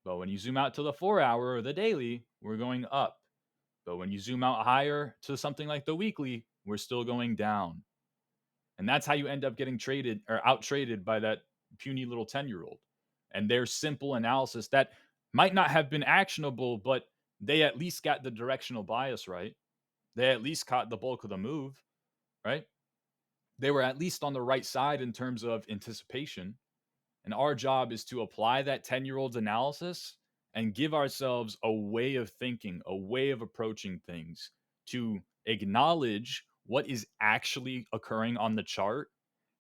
But when you zoom out to the 4 hour or the daily, we're going up. But when you zoom out higher to something like the weekly, we're still going down. And that's how you end up getting traded or out traded by that puny little 10-year-old. And their simple analysis that might not have been actionable, but they at least got the directional bias right. They at least caught the bulk of the move, right? They were at least on the right side in terms of anticipation. And our job is to apply that 10-year-old's analysis and give ourselves a way of thinking, a way of approaching things to acknowledge what is actually occurring on the chart.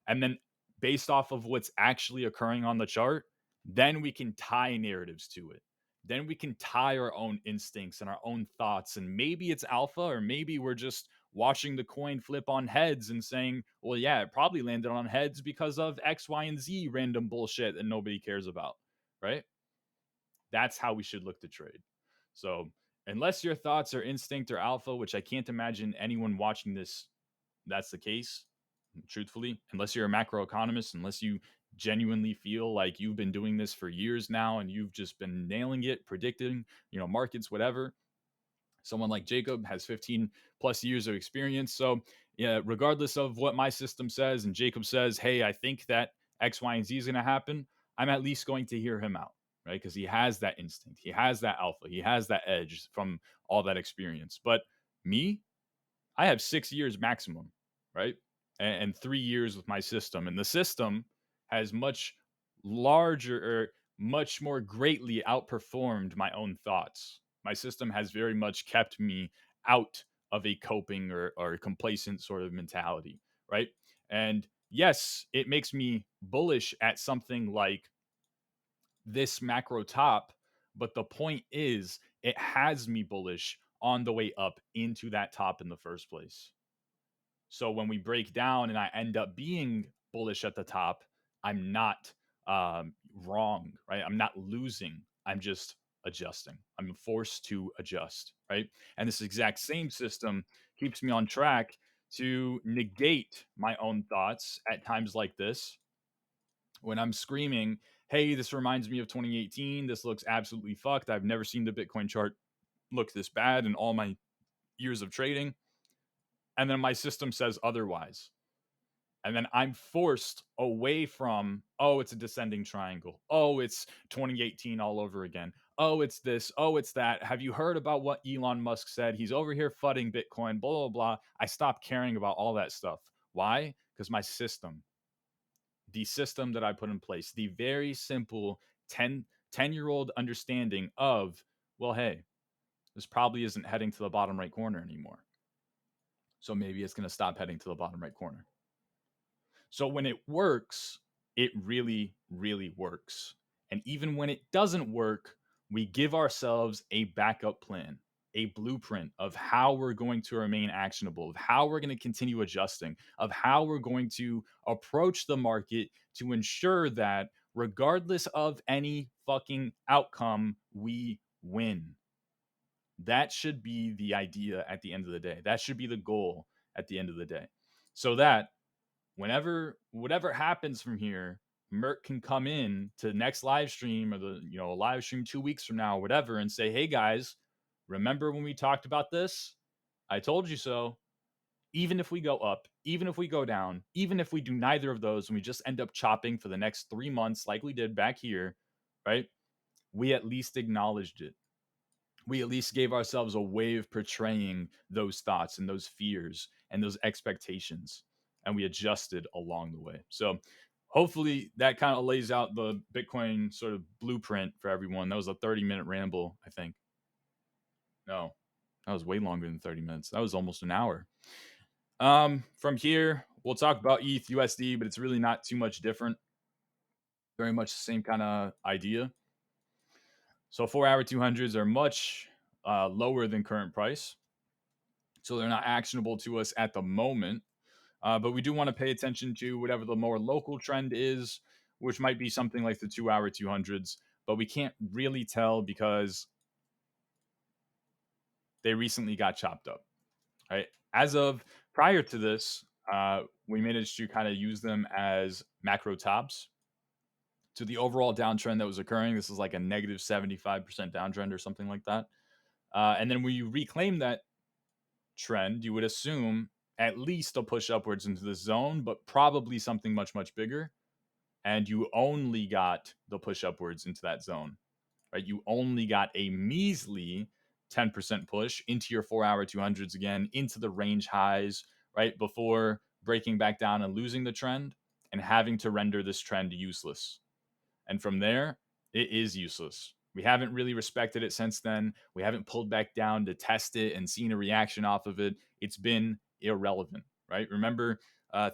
And then, based off of what's actually occurring on the chart, then we can tie narratives to it. Then we can tie our own instincts and our own thoughts. And maybe it's alpha, or maybe we're just watching the coin flip on heads and saying, well, yeah, it probably landed on heads because of X, Y, and Z random bullshit that nobody cares about. Right? That's how we should look to trade. So, unless your thoughts are instinct or alpha, which I can't imagine anyone watching this that's the case, truthfully, unless you're a macroeconomist, unless you genuinely feel like you've been doing this for years now and you've just been nailing it, predicting, markets, whatever. Someone like Jacob has 15 plus years of experience. So, yeah, regardless of what my system says and Jacob says, hey, I think that X, Y, and Z is going to happen, I'm at least going to hear him out, right? Because he has that instinct, he has that alpha, he has that edge from all that experience. But me, I have 6 years maximum, right? And 3 years with my system. And the system has much larger or much more greatly outperformed my own thoughts. My system has very much kept me out of a coping or complacent sort of mentality, right? And yes, it makes me bullish at something like this macro top, but the point is, it has me bullish on the way up into that top in the first place. So when we break down and I end up being bullish at the top, I'm not wrong, right? I'm not losing. I'm just adjusting. I'm forced to adjust, right? And this exact same system keeps me on track to negate my own thoughts at times like this when I'm screaming, hey, this reminds me of 2018. This looks absolutely fucked. I've never seen the Bitcoin chart look this bad in all my years of trading. And then my system says otherwise. And then I'm forced away from, oh, it's a descending triangle. Oh, it's 2018 all over again. Oh, it's this. Oh, it's that. Have you heard about what Elon Musk said? He's over here fudding Bitcoin, blah, blah, blah. I stopped caring about all that stuff. Why? Because my system, the system that I put in place, the very simple 10-year-old understanding of, well, hey, this probably isn't heading to the bottom right corner anymore. So maybe it's going to stop heading to the bottom right corner. So when it works, it really, really works. And even when it doesn't work, we give ourselves a backup plan, a blueprint of how we're going to remain actionable, of how we're going to continue adjusting, of how we're going to approach the market to ensure that regardless of any fucking outcome, we win. That should be the idea at the end of the day. That should be the goal at the end of the day. So that whenever whatever happens from here, Merck can come in to the next live stream or the live stream 2 weeks from now, or whatever, and say, "Hey guys, remember when we talked about this? I told you so." Even if we go up, even if we go down, even if we do neither of those, and we just end up chopping for the next 3 months, like we did back here, right? We at least acknowledged it. We at least gave ourselves a way of portraying those thoughts and those fears and those expectations, and we adjusted along the way. So hopefully that kind of lays out the Bitcoin sort of blueprint for everyone. That was a 30-minute ramble, I think. No, that was way longer than 30 minutes. That was almost an hour. From here, we'll talk about ETH USD, but it's really not too much different. Very much the same kind of idea. So 4-hour 200s are much lower than current price. So they're not actionable to us at the moment. But we do want to pay attention to whatever the more local trend is, which might be something like the 2-hour 200s. But we can't really tell because they recently got chopped up. Right? As of prior to this, we managed to kind of use them as macro tops to the overall downtrend that was occurring. This is like a negative 75% downtrend or something like that. And then when you reclaim that trend, you would assume at least a push upwards into the zone, but probably something much, much bigger. And you only got the push upwards into that zone, right? You only got a measly 10% push into your 4-hour 200s again, into the range highs, right? Before breaking back down and losing the trend and having to render this trend useless. And from there, it is useless. We haven't really respected it since then. We haven't pulled back down to test it and seen a reaction off of it. It's been irrelevant, right? Remember,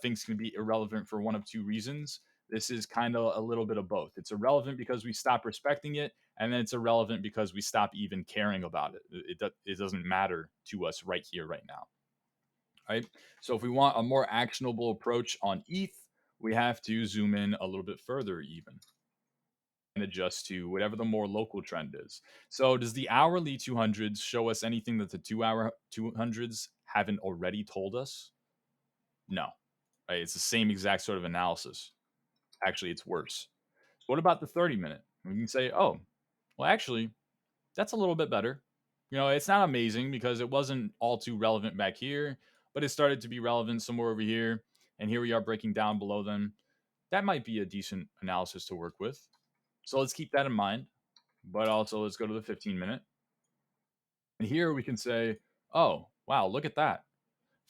things can be irrelevant for one of two reasons. This is kind of a little bit of both. It's irrelevant because we stop respecting it, and then it's irrelevant because we stop even caring about it. It doesn't matter to us right here, right now, right? So if we want a more actionable approach on ETH, we have to zoom in a little bit further, even and adjust to whatever the more local trend is. So, does the hourly 200s show us anything that the 2 hour 200s haven't already told us? No, right? It's the same exact sort of analysis. Actually, it's worse. What about the 30-minute? We can say, oh, well, actually, that's a little bit better. It's not amazing because it wasn't all too relevant back here, but it started to be relevant somewhere over here. And here we are breaking down below them. That might be a decent analysis to work with. So let's keep that in mind. But also, let's go to the 15-minute. And here we can say, oh, wow, look at that.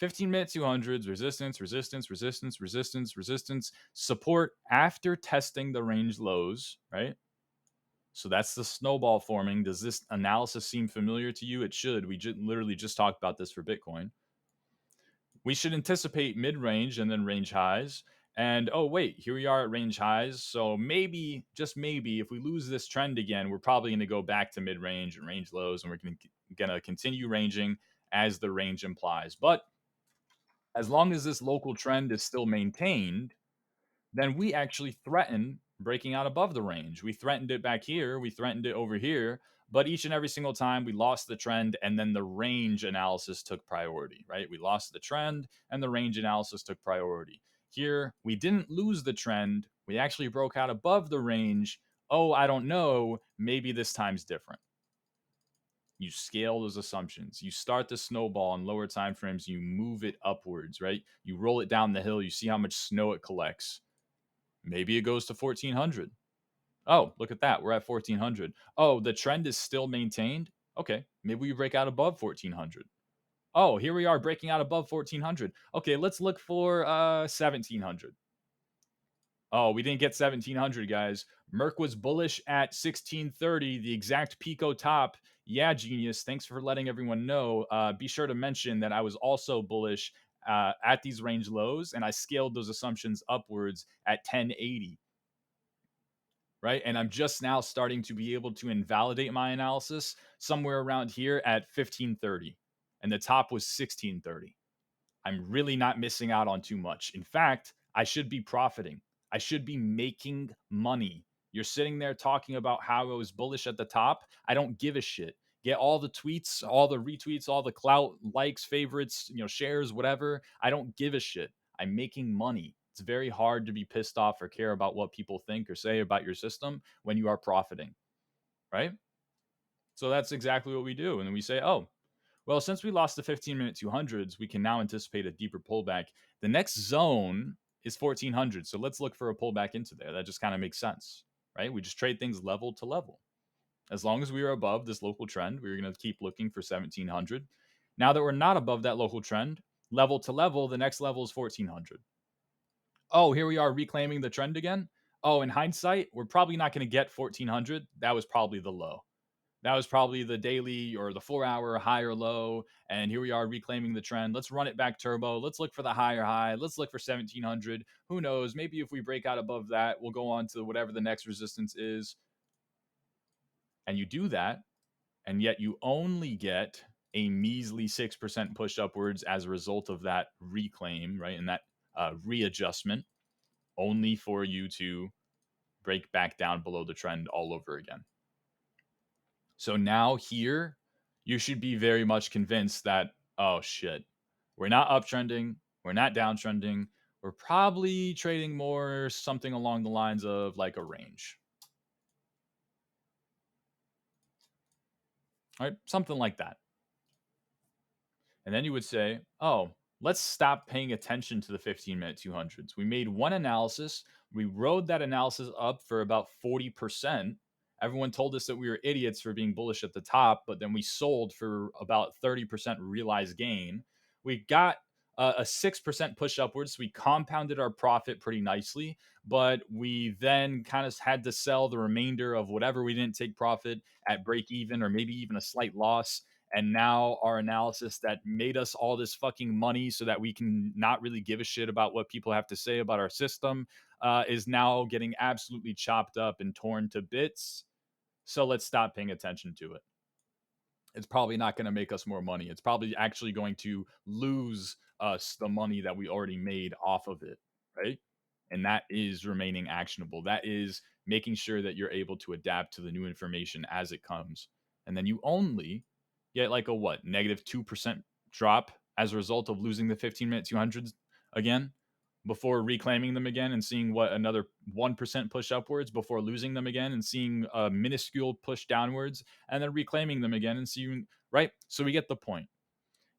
15-minute 200s, resistance, resistance, resistance, resistance, resistance, support after testing the range lows, right? So that's the snowball forming. Does this analysis seem familiar to you? It should. We literally just talked about this for Bitcoin. We should anticipate mid range and then range highs. And oh, wait, here we are at range highs. So maybe, just maybe, if we lose this trend again, we're probably going to go back to mid range and range lows, and we're going to continue ranging as the range implies. But as long as this local trend is still maintained, then we actually threaten breaking out above the range. We threatened it back here, we threatened it over here, but each and every single time we lost the trend and then the range analysis took priority, right? We lost the trend and the range analysis took priority. Here, we didn't lose the trend, we actually broke out above the range. Oh, I don't know, maybe this time's different. You scale those assumptions. You start the snowball in lower time frames, you move it upwards, right? You roll it down the hill, you see how much snow it collects. Maybe it goes to 1400. Oh, look at that. We're at 1400. Oh, the trend is still maintained. Okay, maybe we break out above 1400. Oh, here we are breaking out above 1400. Okay, let's look for 1700. Oh, we didn't get 1700, guys. Merck was bullish at 1630, the exact Pico top. Yeah, genius. Thanks for letting everyone know. Be sure to mention that I was also bullish at these range lows, and I scaled those assumptions upwards at 1080. Right. And I'm just now starting to be able to invalidate my analysis somewhere around here at 1530. And the top was 1630. I'm really not missing out on too much. In fact, I should be profiting. I should be making money. You're sitting there talking about how I was bullish at the top. I don't give a shit. Get all the tweets, all the retweets, all the clout, likes, favorites, shares, whatever. I don't give a shit. I'm making money. It's very hard to be pissed off or care about what people think or say about your system when you are profiting, right? So that's exactly what we do. And then we say, oh, well, since we lost the 15-minute 200s, we can now anticipate a deeper pullback. The next zone is 1400. So let's look for a pullback into there. That just kind of makes sense, right? We just trade things level to level. As long as we are above this local trend, we're going to keep looking for 1700. Now that we're not above that local trend, level to level, the next level is 1400. Oh, here we are reclaiming the trend again. Oh, in hindsight, we're probably not going to get 1400. That was probably the low. That was probably the daily or the 4 hour high or low. And here we are reclaiming the trend. Let's run it back turbo. Let's look for the higher high. Let's look for 1700. Who knows? Maybe if we break out above that, we'll go on to whatever the next resistance is. And you do that, and yet you only get a measly 6% push upwards as a result of that reclaim, right? And that readjustment, only for you to break back down below the trend all over again. So now here, you should be very much convinced that, oh shit, we're not uptrending, we're not downtrending, we're probably trading more something along the lines of like a range. All right, something like that. And then you would say, oh, let's stop paying attention to the 15-minute 200s. We made one analysis, we rode that analysis up for about 40%. Everyone told us that we were idiots for being bullish at the top, but then we sold for about 30% realized gain. We got a 6% push upwards. We compounded our profit pretty nicely, but we then kind of had to sell the remainder of whatever we didn't take profit at break even or maybe even a slight loss. And now our analysis that made us all this fucking money so that we can not really give a shit about what people have to say about our system is now getting absolutely chopped up and torn to bits. So let's stop paying attention to it. It's probably not going to make us more money. It's probably actually going to lose us the money that we already made off of it, right? And that is remaining actionable. That is making sure that you're able to adapt to the new information as it comes. And then you only get like a what, -2% drop as a result of losing the 15-minute 200s again before reclaiming them again and seeing what another 1% push upwards before losing them again and seeing a minuscule push downwards and then reclaiming them again and seeing, right? So we get the point.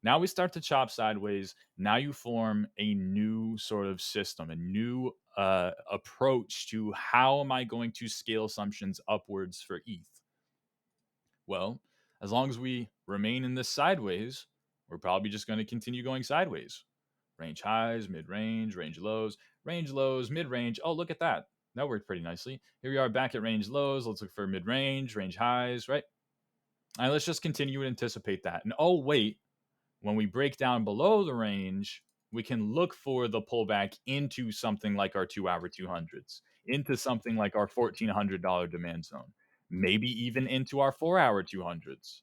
Now we start to chop sideways. Now you form a new sort of system, a new approach to how am I going to scale assumptions upwards for ETH? Well, as long as we remain in this sideways, we're probably just going to continue going sideways. Range highs, mid range lows, mid range. Oh, look at that. That worked pretty nicely. Here we are back at range lows. Let's look for mid range highs, right? All right, let's just continue and anticipate that. And oh, wait, when we break down below the range, we can look for the pullback into something like our 2 hour 200s, into something like our $1,400 demand zone, maybe even into our 4 hour 200s.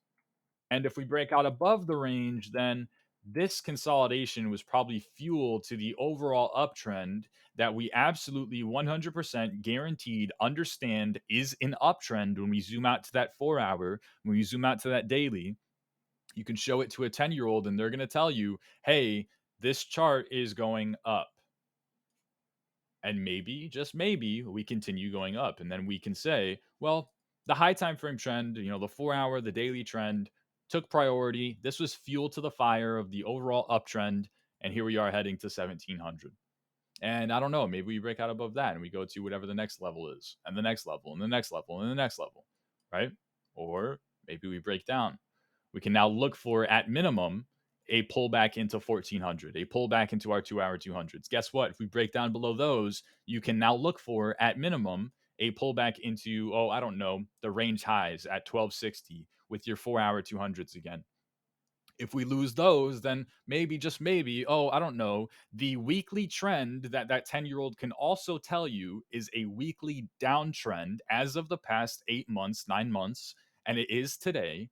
And if we break out above the range, then this consolidation was probably fuel to the overall uptrend that we absolutely 100% guaranteed understand is an uptrend when we zoom out to that 4 hour, when we zoom out to that daily. You can show it to a 10-year-old and they're going to tell you, hey, this chart is going up. And maybe, just maybe, we continue going up. And then we can say, well, the high time frame trend, the 4 hour, the daily trend took priority. This was fuel to the fire of the overall uptrend. And here we are heading to 1700. And I don't know, maybe we break out above that and we go to whatever the next level is, and the next level, and the next level, and the next level, right? Or maybe we break down. We can now look for, at minimum, a pullback into 1400, a pullback into our 2 hour 200s. Guess what? If we break down below those, you can now look for, at minimum, a pullback into, oh, I don't know, the range highs at 1260 with your 4 hour 200s again. If we lose those, then maybe, just maybe, oh, I don't know, the weekly trend that 10-year-old can also tell you is a weekly downtrend as of the past 8 months, 9 months, and it is today,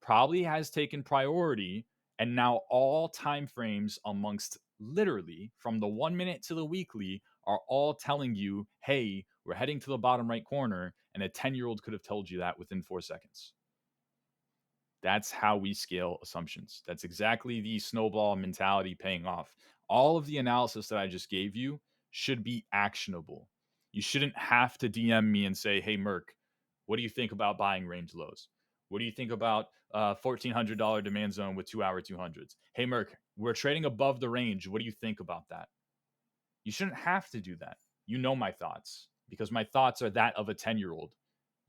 probably has taken priority. And now all time frames amongst literally from the 1 minute to the weekly are all telling you, hey, we're heading to the bottom right corner. And a 10-year-old could have told you that within 4 seconds. That's how we scale assumptions. That's exactly the snowball mentality paying off. All of the analysis that I just gave you should be actionable. You shouldn't have to DM me and say, hey, Merc, what do you think about buying range lows? What do you think about $1,400 demand zone with 2 hour 200s? Hey, Merc, we're trading above the range. What do you think about that? You shouldn't have to do that. You know my thoughts because my thoughts are that of a 10-year-old.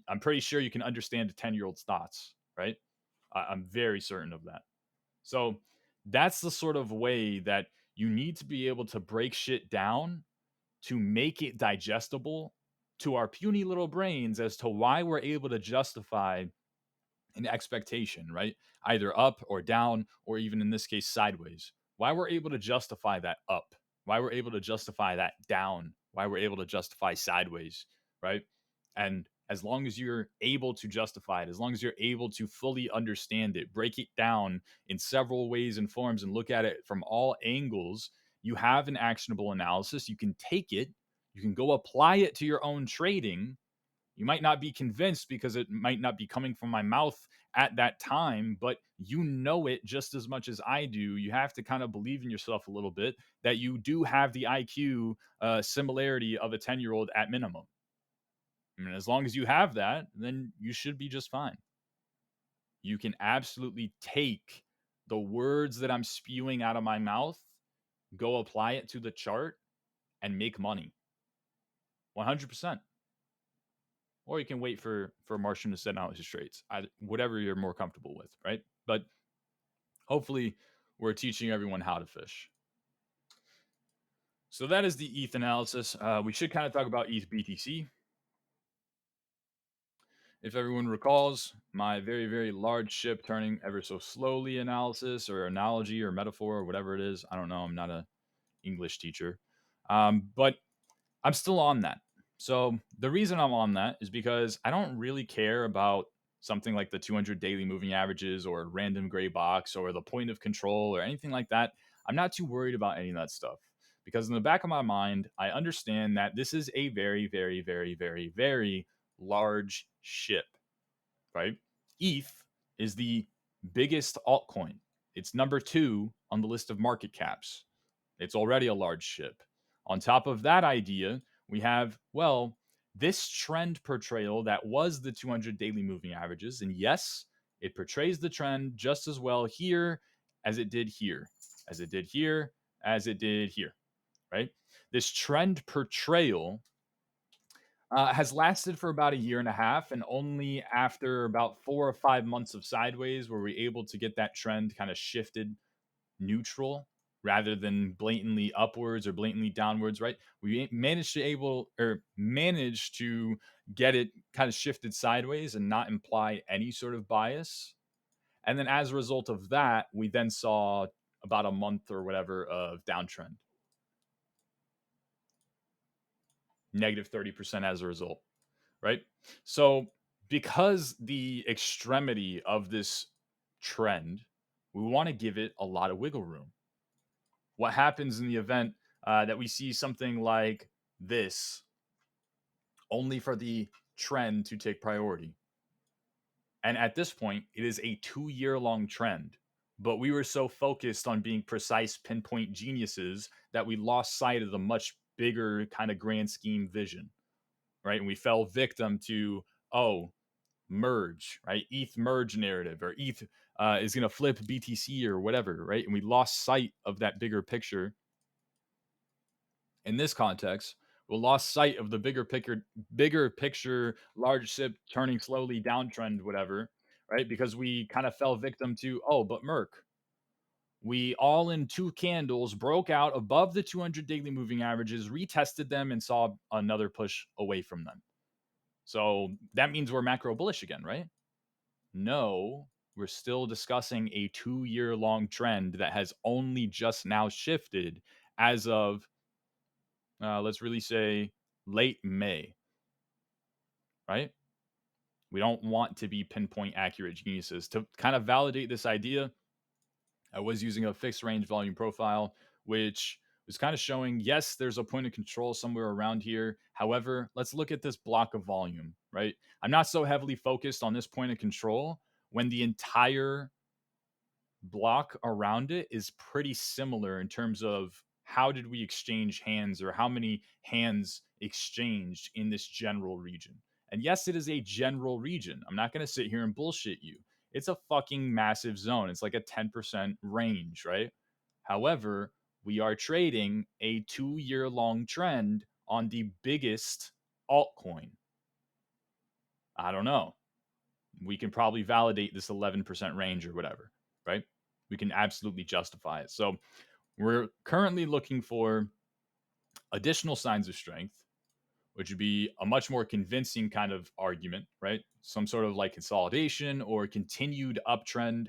I'm pretty sure you can understand a 10-year-old's thoughts, right? I'm very certain of that. So that's the sort of way that you need to be able to break shit down to make it digestible to our puny little brains as to why we're able to justify an expectation, right? Either up or down, or even in this case, sideways. Why we're able to justify that up, why we're able to justify that down, why we're able to justify sideways, right? And as long as you're able to justify it, as long as you're able to fully understand it, break it down in several ways and forms and look at it from all angles, you have an actionable analysis. You can take it, you can go apply it to your own trading. You might not be convinced because it might not be coming from my mouth at that time, but you know it just as much as I do. You have to kind of believe in yourself a little bit that you do have the IQ similarity of a 10-year-old at minimum. I mean, as long as you have that, then you should be just fine. You can absolutely take the words that I'm spewing out of my mouth, go apply it to the chart, and make money. 100%. Or you can wait for Martian to send out his trades. Whatever you're more comfortable with, right? But hopefully, we're teaching everyone how to fish. So that is the ETH analysis. We should kind of talk about ETH BTC. If everyone recalls, my very, very large ship turning ever so slowly analysis or analogy or metaphor or whatever it is. I don't know. I'm not a English teacher. But I'm still on that. So the reason I'm on that is because I don't really care about something like the 200 daily moving averages or random gray box or the point of control or anything like that. I'm not too worried about any of that stuff because in the back of my mind, I understand that this is a very, very, very, very, very large ship, right? ETH is the biggest altcoin. It's number two on the list of market caps. It's already a large ship. On top of that idea, we have, well, this trend portrayal that was the 200 daily moving averages. And yes, it portrays the trend just as well here as it did here, as it did here, as it did here, right? This trend portrayal has lasted for about a year and a half, and only after about 4 or 5 months of sideways were we able to get that trend kind of shifted neutral rather than blatantly upwards or blatantly downwards, right? We managed to get it kind of shifted sideways and not imply any sort of bias. And then as a result of that, we then saw about a month or whatever of downtrend, negative 30% as a result, right? So because the extremity of this trend, we want to give it a lot of wiggle room. What happens in the event that we see something like this, only for the trend to take priority? And at this point, it is a 2 year long trend. But we were so focused on being precise pinpoint geniuses that we lost sight of the much bigger kind of grand scheme vision, right? And we fell victim to, oh, merge, right? ETH merge narrative, or ETH is going to flip BTC or whatever, right? And we lost sight of that bigger picture. In this context, we lost sight of the bigger picture, large ship turning slowly downtrend, whatever, right? Because we kind of fell victim to, oh, but Merc, we all in two candles broke out above the 200 daily moving averages, retested them, and saw another push away from them. So that means we're macro bullish again, right? No, we're still discussing a 2 year long trend that has only just now shifted as of, let's really say, late May, right? We don't want to be pinpoint accurate geniuses. To kind of validate this idea, I was using a fixed range volume profile, which was kind of showing, yes, there's a point of control somewhere around here. However, let's look at this block of volume, right? I'm not so heavily focused on this point of control when the entire block around it is pretty similar in terms of how did we exchange hands, or how many hands exchanged in this general region. And yes, it is a general region. I'm not going to sit here and bullshit you. It's a fucking massive zone. It's like a 10% range, right? However, we are trading a 2 year long trend on the biggest altcoin. I don't know. We can probably validate this 11% range or whatever, right? We can absolutely justify it. So we're currently looking for additional signs of strength, which would be a much more convincing kind of argument, right? Some sort of like consolidation or continued uptrend,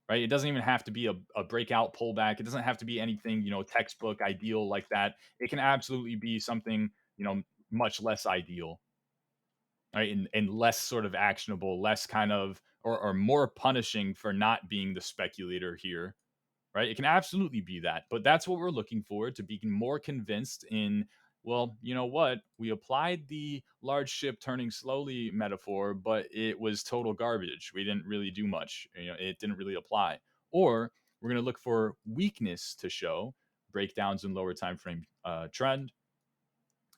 right? It doesn't even have to be a breakout pullback. It doesn't have to be anything, textbook ideal like that. It can absolutely be something, much less ideal, right? And less sort of actionable, less kind of, or more punishing for not being the speculator here, right? It can absolutely be that, but that's what we're looking for, to be more convinced in, well, you know what? We applied the large ship turning slowly metaphor, but it was total garbage. We didn't really do much. It didn't really apply. Or we're going to look for weakness to show, breakdowns in lower time frame trend,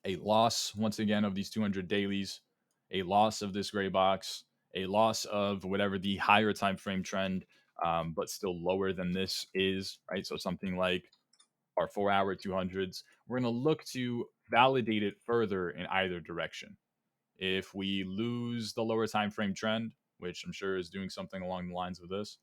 a loss once again of these 200 dailies, a loss of this gray box, a loss of whatever the higher time frame trend, but still lower than this is, right? So something like our 4 hour 200s. We're going to look to validate it further in either direction. If we lose the lower time frame trend, which I'm sure is doing something along the lines of this,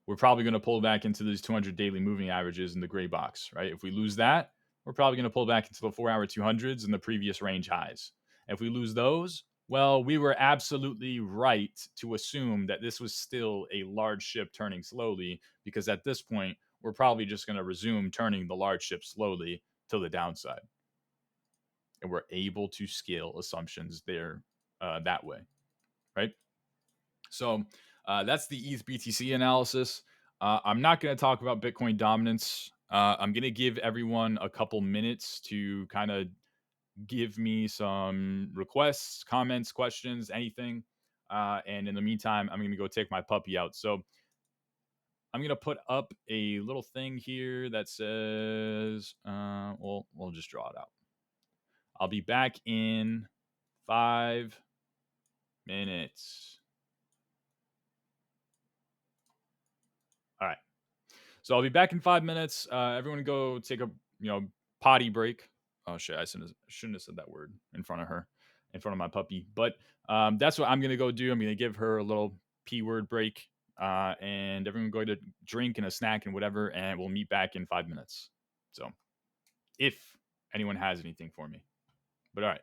we're probably going to pull back into these 200 daily moving averages in the gray box, right? If we lose that, we're probably going to pull back into the 4 hour 200s and the previous range highs. If we lose those, well, we were absolutely right to assume that this was still a large ship turning slowly, because at this point, we're probably just going to resume turning the large ship slowly to the downside. And we're able to scale assumptions there that way, right? So that's the ETH BTC analysis. I'm not going to talk about Bitcoin dominance. I'm going to give everyone a couple minutes to kind of give me some requests, comments, questions, anything. And in the meantime, I'm going to go take my puppy out. So I'm going to put up a little thing here that says, well, we'll just draw it out. I'll be back in 5 minutes. All right. So I'll be back in 5 minutes. Everyone go take a potty break. Oh shit, I shouldn't have said that word in front of her, in front of my puppy. But that's what I'm gonna go do. I'm gonna give her a little p word break, and everyone go to drink and a snack and whatever, and we'll meet back in 5 minutes. So if anyone has anything for me, but all right.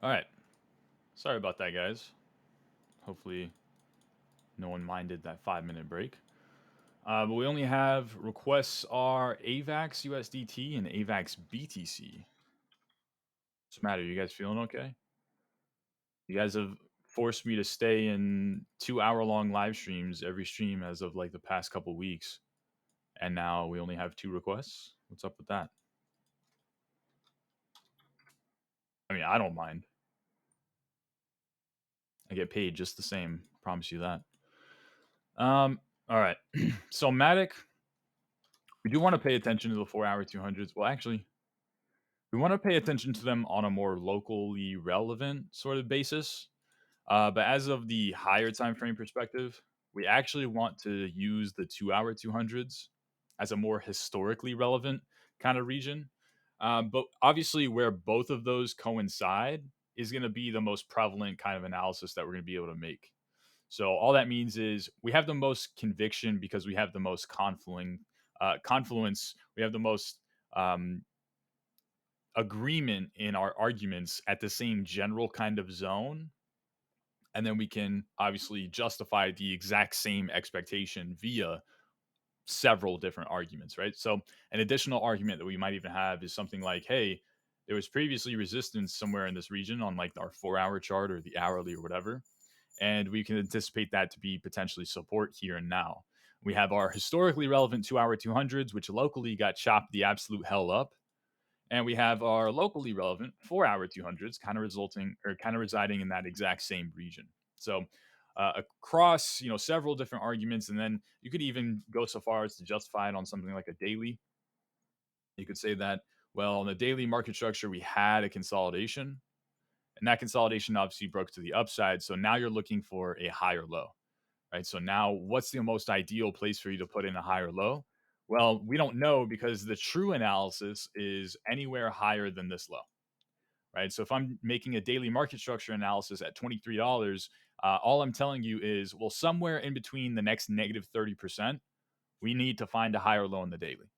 All right. Sorry about that, guys. Hopefully, no one minded that 5 minute break. But we only have requests are AVAX USDT and AVAX BTC. What's the matter? You guys feeling okay? You guys have forced me to stay in 2 hour long live streams every stream as of like the past couple weeks. And now we only have two requests. What's up with that? I mean, I don't mind. I get paid just the same. Promise you that. All right. So Matic, we do want to pay attention to the 4 hour 200s. Well, actually, we want to pay attention to them on a more locally relevant sort of basis. But as of the higher time frame perspective, we actually want to use the 2 hour 200s as a more historically relevant kind of region. But obviously, where both of those coincide is going to be the most prevalent kind of analysis that we're going to be able to make. So all that means is we have the most conviction because we have the most confluence. We have the most um, agreement in our arguments at the same general kind of zone, and then we can obviously justify the exact same expectation via several different arguments, right? So an additional argument that we might even have is something like, hey, there was previously resistance somewhere in this region on like our 4 hour chart or the hourly or whatever, and we can anticipate that to be potentially support here and now. We have our historically relevant 2 hour 200s, which locally got chopped the absolute hell up, and we have our locally relevant 4 hour 200s kind of resulting or kind of residing in that exact same region. So across several different arguments, and then you could even go so far as to justify it on something like a daily. You could say that, well, on the daily market structure we had a consolidation, and that consolidation obviously broke to the upside, so now you're looking for a higher low, right? So now what's the most ideal place for you to put in a higher low? Well, we don't know because the true analysis is anywhere higher than this low, right? So if I'm making a daily market structure analysis at $23, all I'm telling you is, well, somewhere in between the next negative 30%, we need to find a higher low in the daily.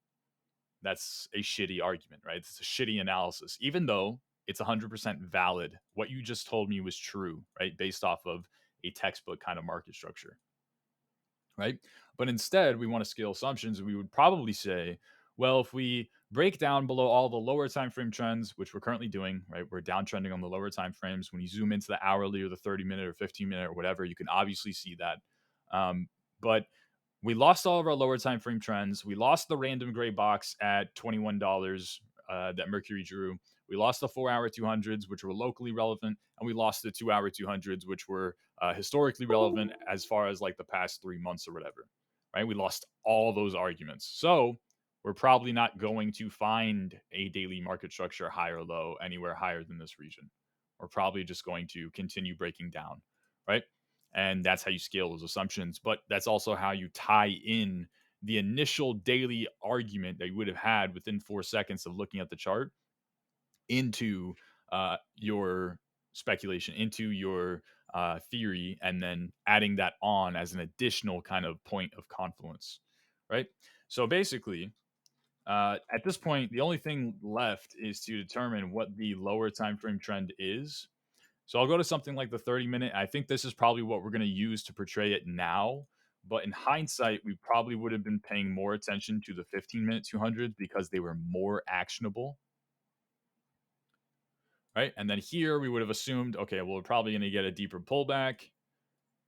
That's a shitty argument, right? It's a shitty analysis, even though it's 100% valid. What you just told me was true, right? Based off of a textbook kind of market structure, right? But instead, we want to scale assumptions. We would probably say, well, if we break down below all the lower time frame trends, which we're currently doing, right? We're downtrending on the lower time frames. When you zoom into the hourly or the 30-minute or 15-minute or whatever, you can obviously see that. But we lost all of our lower time frame trends. We lost the random gray box at $21 that Mercury drew. We lost the 4 hour 200s, which were locally relevant, and we lost the 2 hour 200s, which were historically relevant as far as like the past 3 months or whatever. Right? We lost all those arguments. So we're probably not going to find a daily market structure high or low anywhere higher than this region. We're probably just going to continue breaking down, right? And that's how you scale those assumptions. But that's also how you tie in the initial daily argument that you would have had within 4 seconds of looking at the chart into your speculation, into your theory, and then adding that on as an additional kind of point of confluence, right? So basically, at this point, the only thing left is to determine what the lower time frame trend is. So I'll go to something like the 30-minute. I think this is probably what we're going to use to portray it now. But in hindsight, we probably would have been paying more attention to the 15-minute 200s because they were more actionable, right? And then here we would have assumed, okay, well, we're probably going to get a deeper pullback.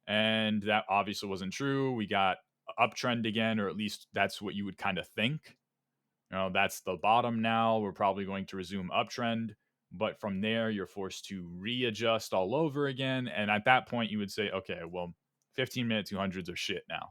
And that obviously wasn't true. We got uptrend again, or at least that's what you would kind of think. That's the bottom now. We're probably going to resume uptrend. But from there, you're forced to readjust all over again. And at that point, you would say, okay, well, 15-minute 200s are shit now.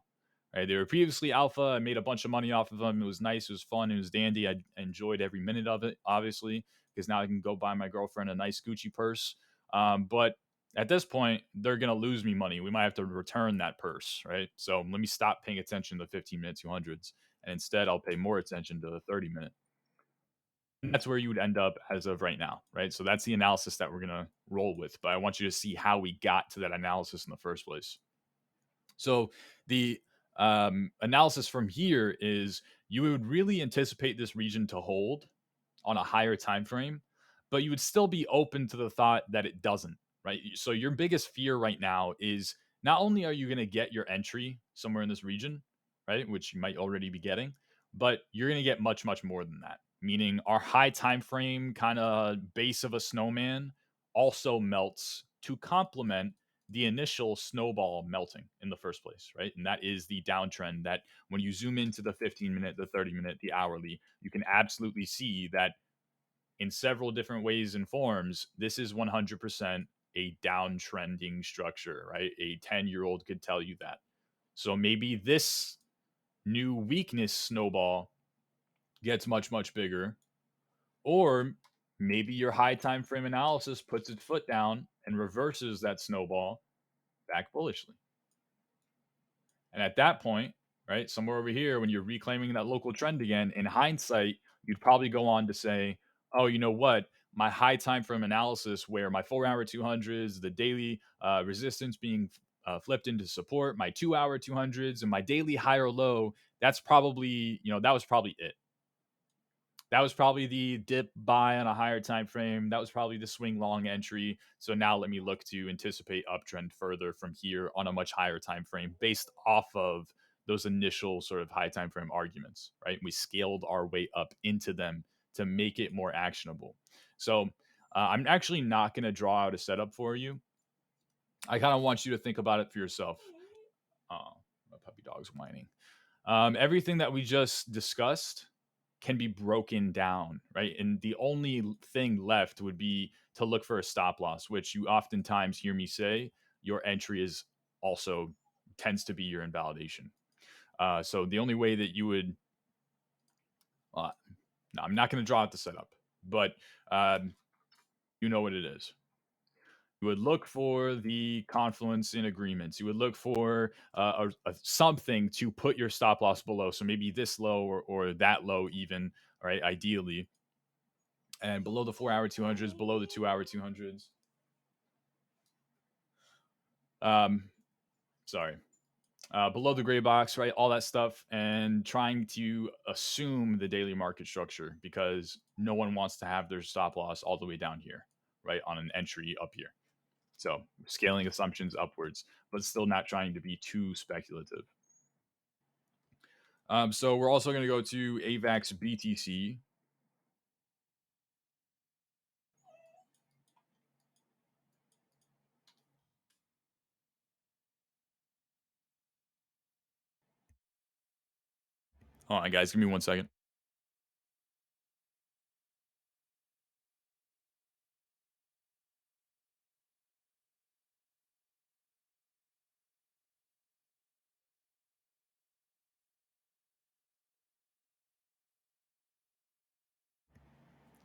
Right? They were previously alpha. I made a bunch of money off of them. It was nice. It was fun. It was dandy. I enjoyed every minute of it, obviously, because now I can go buy my girlfriend a nice Gucci purse. But at this point, they're going to lose me money. We might have to return that purse, right? So let me stop paying attention to the 15-minute 200s. And instead, I'll pay more attention to the 30-minute. And that's where you would end up as of right now, right? So that's the analysis that we're going to roll with. But I want you to see how we got to that analysis in the first place. So the analysis from here is you would really anticipate this region to hold on a higher time frame, but you would still be open to the thought that it doesn't, right? So your biggest fear right now is not only are you going to get your entry somewhere in this region, right, which you might already be getting, but you're going to get much, much more than that. Meaning our high time frame kind of base of a snowman also melts to complement the initial snowball melting in the first place, right? And that is the downtrend that when you zoom into the 15-minute, the 30-minute, the hourly, you can absolutely see that in several different ways and forms, this is 100% a downtrending structure, right? A 10-year-old could tell you that. So maybe this new weakness snowball gets much, much bigger, or maybe your high time frame analysis puts its foot down and reverses that snowball back bullishly. And at that point, right, somewhere over here, when you're reclaiming that local trend again, in hindsight, you'd probably go on to say, oh, you know what? My high time frame analysis, where my 4 hour 200s, the daily resistance being flipped into support, my 2 hour 200s, and my daily high or low, that's probably, that was probably it. That was probably the dip buy on a higher time frame. That was probably the swing long entry. So now let me look to anticipate uptrend further from here on a much higher time frame based off of those initial sort of high time frame arguments, right? We scaled our way up into them to make it more actionable. So I'm actually not going to draw out a setup for you. I kind of want you to think about it for yourself. Oh, my puppy dog's whining. Everything that we just discussed can be broken down, right? And the only thing left would be to look for a stop loss, which you oftentimes hear me say your entry is also tends to be your invalidation. So the only way that you would, uh, no, I'm not going to draw out the setup, but you know what it is. You would look for the confluence in agreements. You would look for something to put your stop loss below. So maybe this low or that low, even, right? Ideally. And below the 4 hour 200s, below the 2 hour 200s. Um, sorry. Below the gray box, right? All that stuff, and trying to assume the daily market structure because no one wants to have their stop loss all the way down here, right? On an entry up here. So scaling assumptions upwards, but still not trying to be too speculative. So we're also going to go to AVAX BTC. Hold on, guys. Give me 1 second.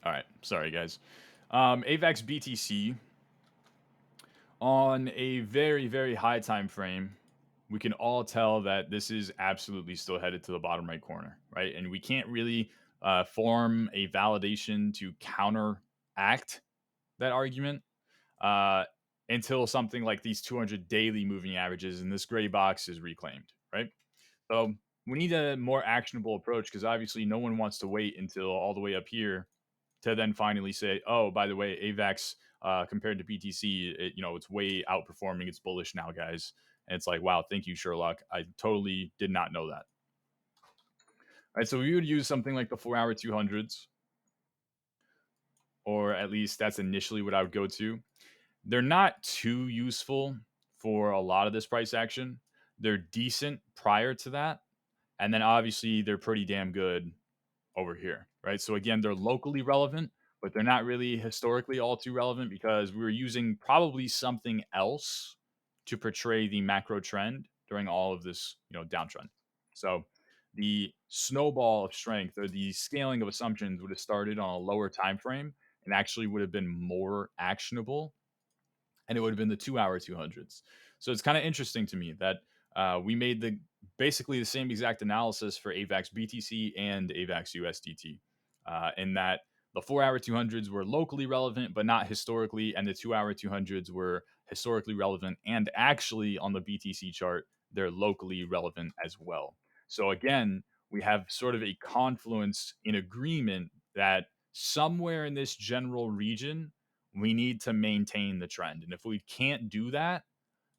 All right. Sorry, guys. AVAX BTC on a very, very high time frame. We can all tell that this is absolutely still headed to the bottom right corner, right? And we can't really form a validation to counteract that argument uh, until something like these 200 daily moving averages and this gray box is reclaimed, right? So we need a more actionable approach because obviously no one wants to wait until all the way up here to then finally say, oh, by the way, AVAX compared to BTC, it's way outperforming. It's bullish now, guys. And it's like, wow, thank you, Sherlock. I totally did not know that. All right, so we would use something like the 4 hour 200s, or at least that's initially what I would go to. They're not too useful for a lot of this price action. They're decent prior to that. And then obviously they're pretty damn good over here, right? So again, they're locally relevant, but they're not really historically all too relevant because we were using probably something else to portray the macro trend during all of this, downtrend. So the snowball of strength or the scaling of assumptions would have started on a lower time frame and actually would have been more actionable, and it would have been the 2 hour 200s. So it's kind of interesting to me that we made basically the same exact analysis for AVAX BTC and AVAX USDT, in that the 4 hour 200s were locally relevant, but not historically, and the 2 hour 200s were historically relevant. And actually, on the BTC chart, they're locally relevant as well. So again, we have sort of a confluence in agreement that somewhere in this general region, we need to maintain the trend. And if we can't do that,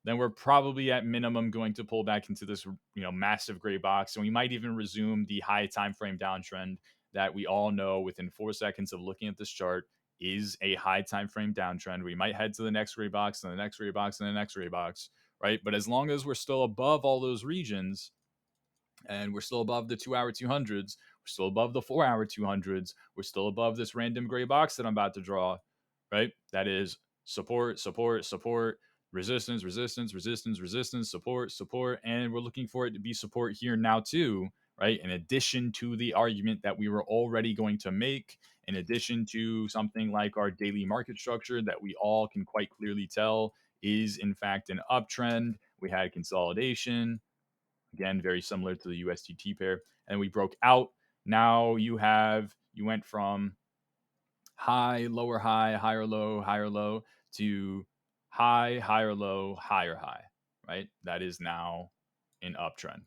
then we're probably at minimum going to pull back into this, massive gray box, and we might even resume the high time frame downtrend that we all know within 4 seconds of looking at this chart is a high time frame downtrend. We might head to the next gray box and the next gray box and the next gray box, right? But as long as we're still above all those regions, and we're still above the 2 hour 200s, we're still above the 4 hour 200s, we're still above this random gray box that I'm about to draw, right? That is support, support, support, resistance, resistance, resistance, resistance, support, support, and we're looking for it to be support here now too, right? In addition to the argument that we were already going to make, in addition to something like our daily market structure that we all can quite clearly tell is in fact an uptrend. We had consolidation, again, very similar to the USDT pair, and we broke out. Now you went from high, lower high, higher low to high, higher low, higher high, right? That is now an uptrend.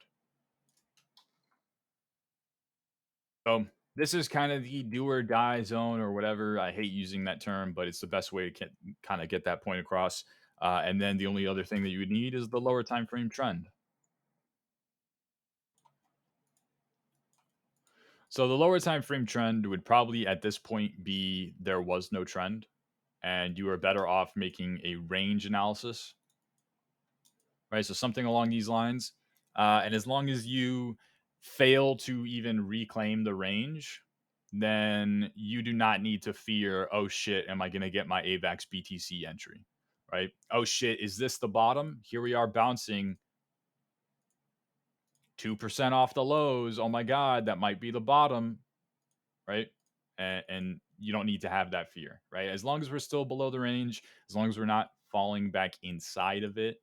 So this is kind of the do or die zone or whatever. I hate using that term, but it's the best way to kind of get that point across. And then the only other thing that you would need is the lower time frame trend. So the lower time frame trend would probably at this point be there was no trend, and you are better off making a range analysis, right? So something along these lines. And as long as you fail to even reclaim the range, then you do not need to fear, oh shit, am I going to get my AVAX BTC entry, right? Oh shit, is this the bottom? Here we are bouncing 2% off the lows. Oh my God, that might be the bottom, right? And you don't need to have that fear, right? As long as we're still below the range, as long as we're not falling back inside of it,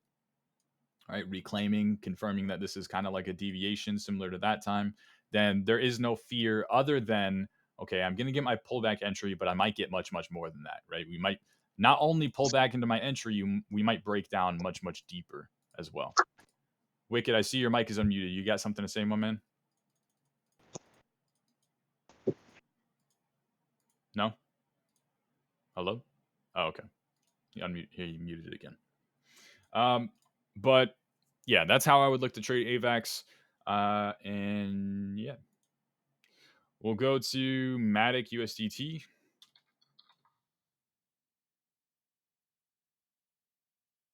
right? Reclaiming, confirming that this is kind of like a deviation similar to that time, then there is no fear other than, okay, I'm going to get my pullback entry, but I might get much, much more than that, right? We might not only pull back into my entry, we might break down much, much deeper as well. Wicked, I see your mic is unmuted. You got something to say, my man? No? Hello? Oh, okay. Here, you muted it again. But yeah, that's how I would look to trade AVAX. And yeah, we'll go to Matic USDT.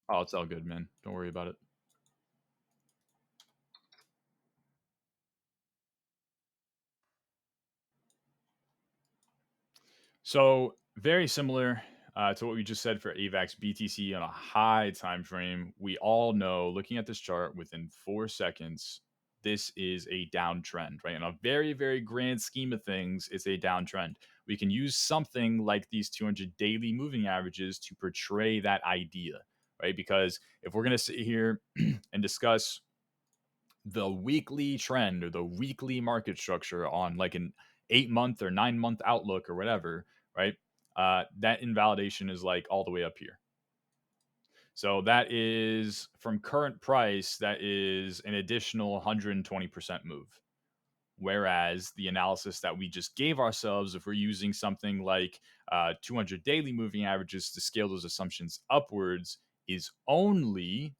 Oh, it's all good, man. Don't worry about it. So very similar to what we just said for AVAX BTC on a high time frame. We all know, looking at this chart, within 4 seconds, this is a downtrend, right? In a very, very grand scheme of things, it's a downtrend. We can use something like these 200 daily moving averages to portray that idea, right? Because if we're going to sit here and discuss the weekly trend or the weekly market structure on like an 8 month or 9 month outlook or whatever, right? That invalidation is like all the way up here. So that is from current price, that is an additional 120% move. Whereas the analysis that we just gave ourselves, if we're using something like 200 daily moving averages to scale those assumptions upwards, is only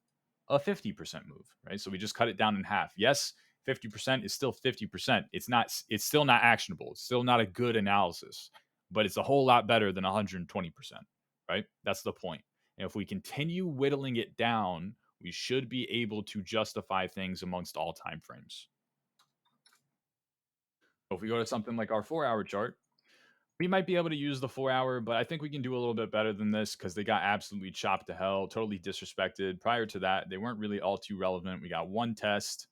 a 50% move, right? So we just cut it down in half. Yes, 50% is still 50%. It's still not actionable. It's still not a good analysis, but it's a whole lot better than 120%, right? That's the point. And if we continue whittling it down, we should be able to justify things amongst all time frames. If we go to something like our 4 hour chart, we might be able to use the 4 hour, but I think we can do a little bit better than this because they got absolutely chopped to hell, totally disrespected. Prior to that, they weren't really all too relevant. We got one test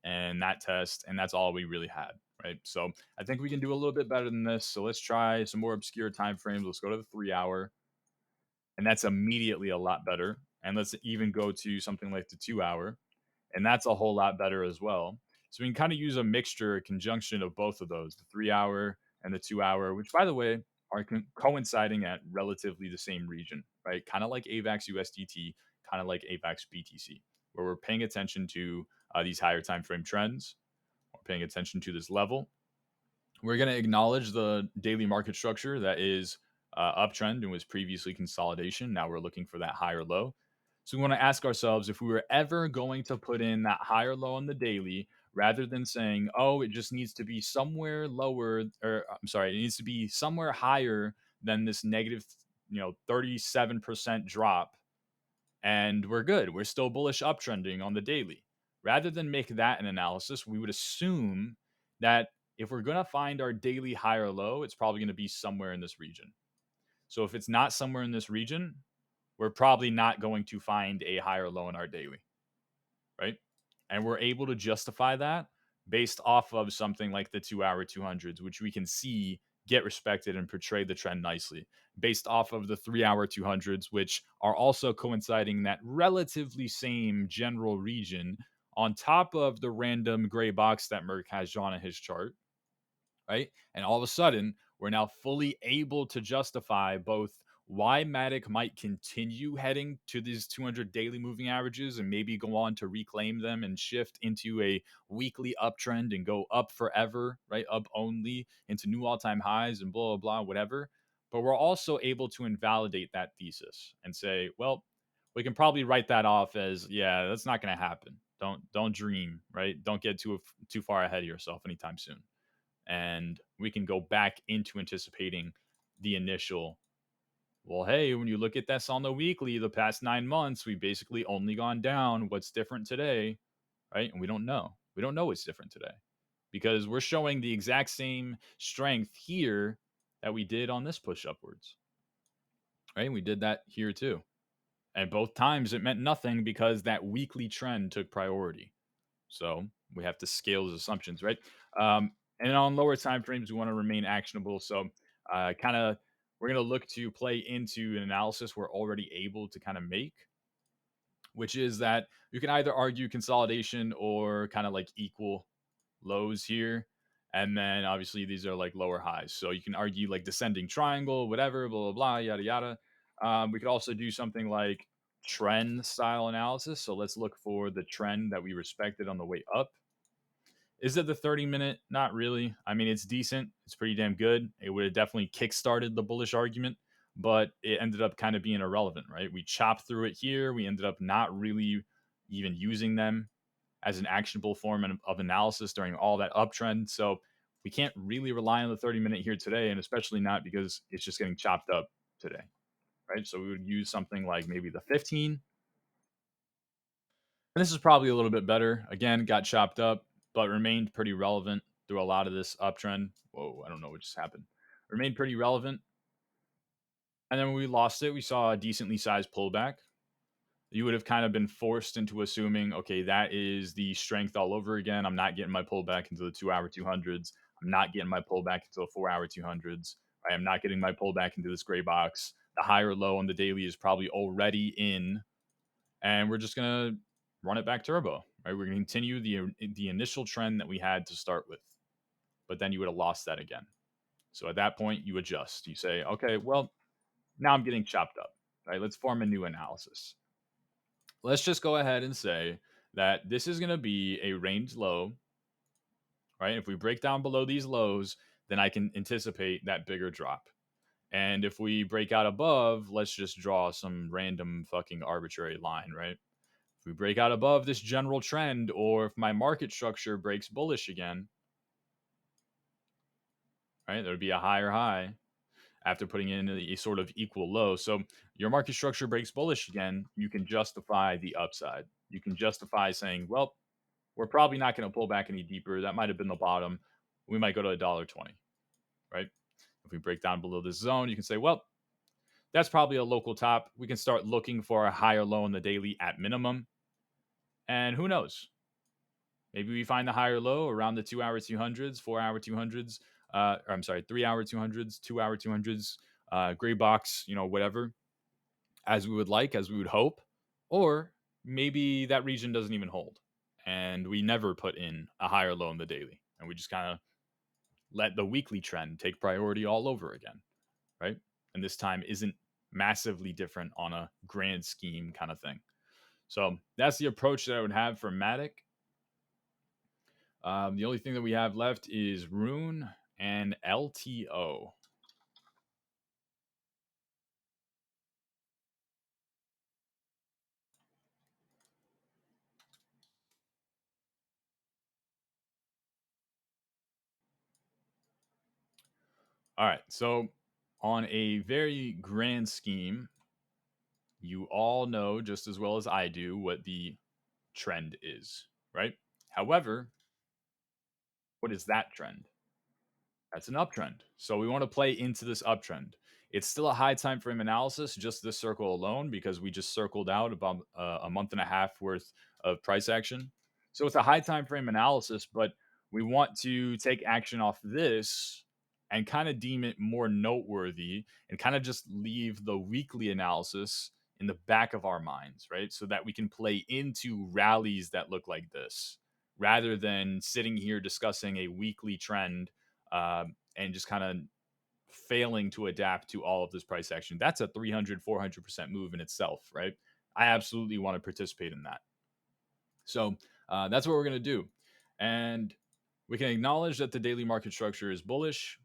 and that's all we really had, right? So I think we can do a little bit better than this. So let's try some more obscure time frames. Let's go to the 3 hour, and that's immediately a lot better. And let's even go to something like the 2 hour, and that's a whole lot better as well. So we can kind of use a mixture, a conjunction of both of those, the 3 hour and the 2 hour, which, by the way, are coinciding at relatively the same region, right? Kind of like AVAX USDT, kind of like AVAX BTC, where we're paying attention to these higher time frame trends. We're paying attention to this level. We're going to acknowledge the daily market structure that is uptrend and was previously consolidation. Now we're looking for that higher low. So we want to ask ourselves if we were ever going to put in that higher low on the daily, rather than saying, oh, it just needs to be somewhere lower, or I'm sorry, it needs to be somewhere higher than this negative, 37% drop, and we're good. We're still bullish uptrending on the daily. Rather than make that an analysis, we would assume that if we're going to find our daily high or low, it's probably going to be somewhere in this region. So if it's not somewhere in this region, we're probably not going to find a higher low in our daily, right? And we're able to justify that based off of something like the 2 hour 200s, which we can see get respected and portray the trend nicely, based off of the 3 hour 200s, which are also coinciding in that relatively same general region, on top of the random gray box that Merck has drawn in his chart, right? And all of a sudden, we're now fully able to justify both why Matic might continue heading to these 200 daily moving averages and maybe go on to reclaim them and shift into a weekly uptrend and go up forever, right? Up only into new all time highs and blah, blah, blah, whatever. But we're also able to invalidate that thesis and say, well, we can probably write that off as, yeah, that's not going to happen. Don't dream, right? Don't get too far ahead of yourself anytime soon, and we can go back into anticipating the initial, well, hey, when you look at this on the weekly, the past 9 months we basically only gone down. What's different today, right? And we don't know what's different today, because we're showing the exact same strength here that we did on this push upwards, right? We did that here too, and both times it meant nothing because that weekly trend took priority. So we have to scale those assumptions, right? And on lower time frames, we want to remain actionable. So kind of we're going to look to play into an analysis we're already able to kind of make, which is that you can either argue consolidation or kind of like equal lows here. And then obviously these are like lower highs. So you can argue like descending triangle, whatever, blah, blah, blah, yada, yada. We could also do something like trend style analysis. So let's look for the trend that we respected on the way up. Is it the 30-minute? Not really. I mean, it's decent. It's pretty damn good. It would have definitely kickstarted the bullish argument, but it ended up kind of being irrelevant, right? We chopped through it here. We ended up not really even using them as an actionable form of analysis during all that uptrend. So we can't really rely on the 30-minute here today, and especially not because it's just getting chopped up today, right? So we would use something like maybe the 15. And this is probably a little bit better. Again, got chopped up, but remained pretty relevant through a lot of this uptrend. Whoa, I don't know what just happened. Remained pretty relevant. And then when we lost it, we saw a decently sized pullback. You would have kind of been forced into assuming, okay, that is the strength all over again. I'm not getting my pullback into the 2 hour 200s. I'm not getting my pullback into the 4 hour 200s. I am not getting my pullback into this gray box. The higher low on the daily is probably already in, and we're just gonna run it back turbo. Right, we're gonna continue the initial trend that we had to start with, but then you would have lost that again. So at that point, you adjust. You say, okay, well, now I'm getting chopped up. Right, let's form a new analysis. Let's just go ahead and say that this is gonna be a range low. Right, if we break down below these lows, then I can anticipate that bigger drop. And if we break out above, let's just draw some random fucking arbitrary line, right? If we break out above this general trend, or if my market structure breaks bullish again, right, there would be a higher high after putting in a sort of equal low. So your market structure breaks bullish again, you can justify the upside. You can justify saying, well, we're probably not going to pull back any deeper. That might have been the bottom. We might go to $1.20, right? If we break down below this zone, you can say, well, that's probably a local top. We can start looking for a higher low in the daily at minimum. And who knows? Maybe we find the higher low around the 2 hour 200s, 4 hour 200s, or I'm sorry, 3 hour 200s, 2 hour 200s, gray box, whatever, as we would like, as we would hope. Or maybe that region doesn't even hold and we never put in a higher low in the daily and we just kind of let the weekly trend take priority all over again, right? And this time isn't massively different on a grand scheme kind of thing. So that's the approach that I would have for Matic. The only thing that we have left is Rune. and LTO. All right. So, on a very grand scheme, you all know just as well as I do what the trend is, right? However, what is that trend? That's an uptrend. So we want to play into this uptrend. It's still a high time frame analysis, just this circle alone, because we just circled out about a month and a half worth of price action. So it's a high time frame analysis, but we want to take action off this and kind of deem it more noteworthy and kind of just leave the weekly analysis in the back of our minds, right? So that we can play into rallies that look like this rather than sitting here discussing a weekly trend and just kind of failing to adapt to all of this price action. That's a 300, 400% move in itself, right? I absolutely want to participate in that. So that's what we're going to do. And we can acknowledge that the daily market structure is bullish.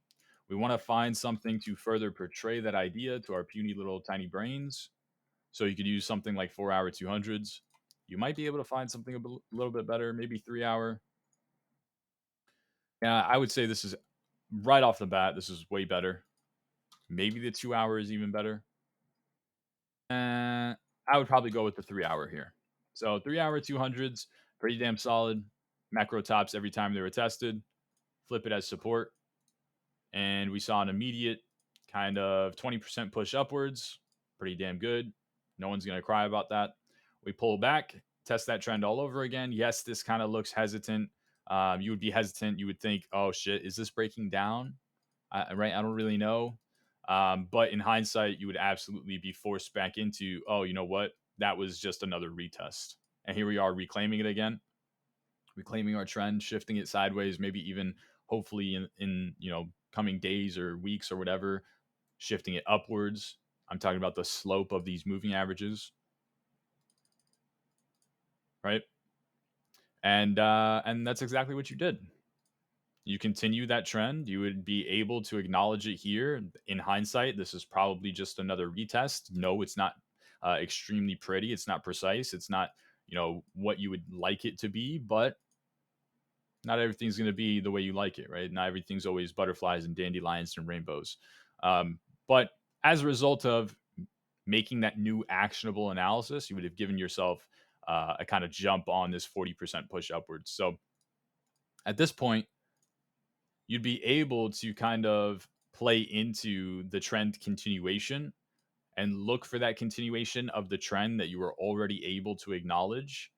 We want to find something to further portray that idea to our puny little tiny brains. So you could use something like 4 hour 200s. You might be able to find something a little bit better, maybe 3 hour. Yeah, I would say this is right off the bat. This is way better. Maybe the 2 hour is even better. I would probably go with the 3 hour here. So 3 hour 200s, pretty damn solid. Macro tops every time they were tested. Flip it as support. And we saw an immediate kind of 20% push upwards. Pretty damn good. No one's going to cry about that. We pull back, test that trend all over again. Yes, this kind of looks hesitant. You would be hesitant. You would think, oh shit, is this breaking down? Right? I don't really know. But in hindsight, you would absolutely be forced back into, oh, you know what? That was just another retest. And here we are reclaiming it again, reclaiming our trend, shifting it sideways, maybe even hopefully in coming days or weeks or whatever, shifting it upwards. I'm talking about the slope of these moving averages, right? And that's exactly what you did. You continue that trend, you would be able to acknowledge it here. In hindsight, this is probably just another retest. No, it's not extremely pretty. It's not precise. It's not, what you would like it to be, but not everything's going to be the way you like it, right? Not everything's always butterflies and dandelions and rainbows. But as a result of making that new actionable analysis, you would have given yourself a kind of jump on this 40% push upwards. So at this point, you'd be able to kind of play into the trend continuation and look for that continuation of the trend that you were already able to acknowledge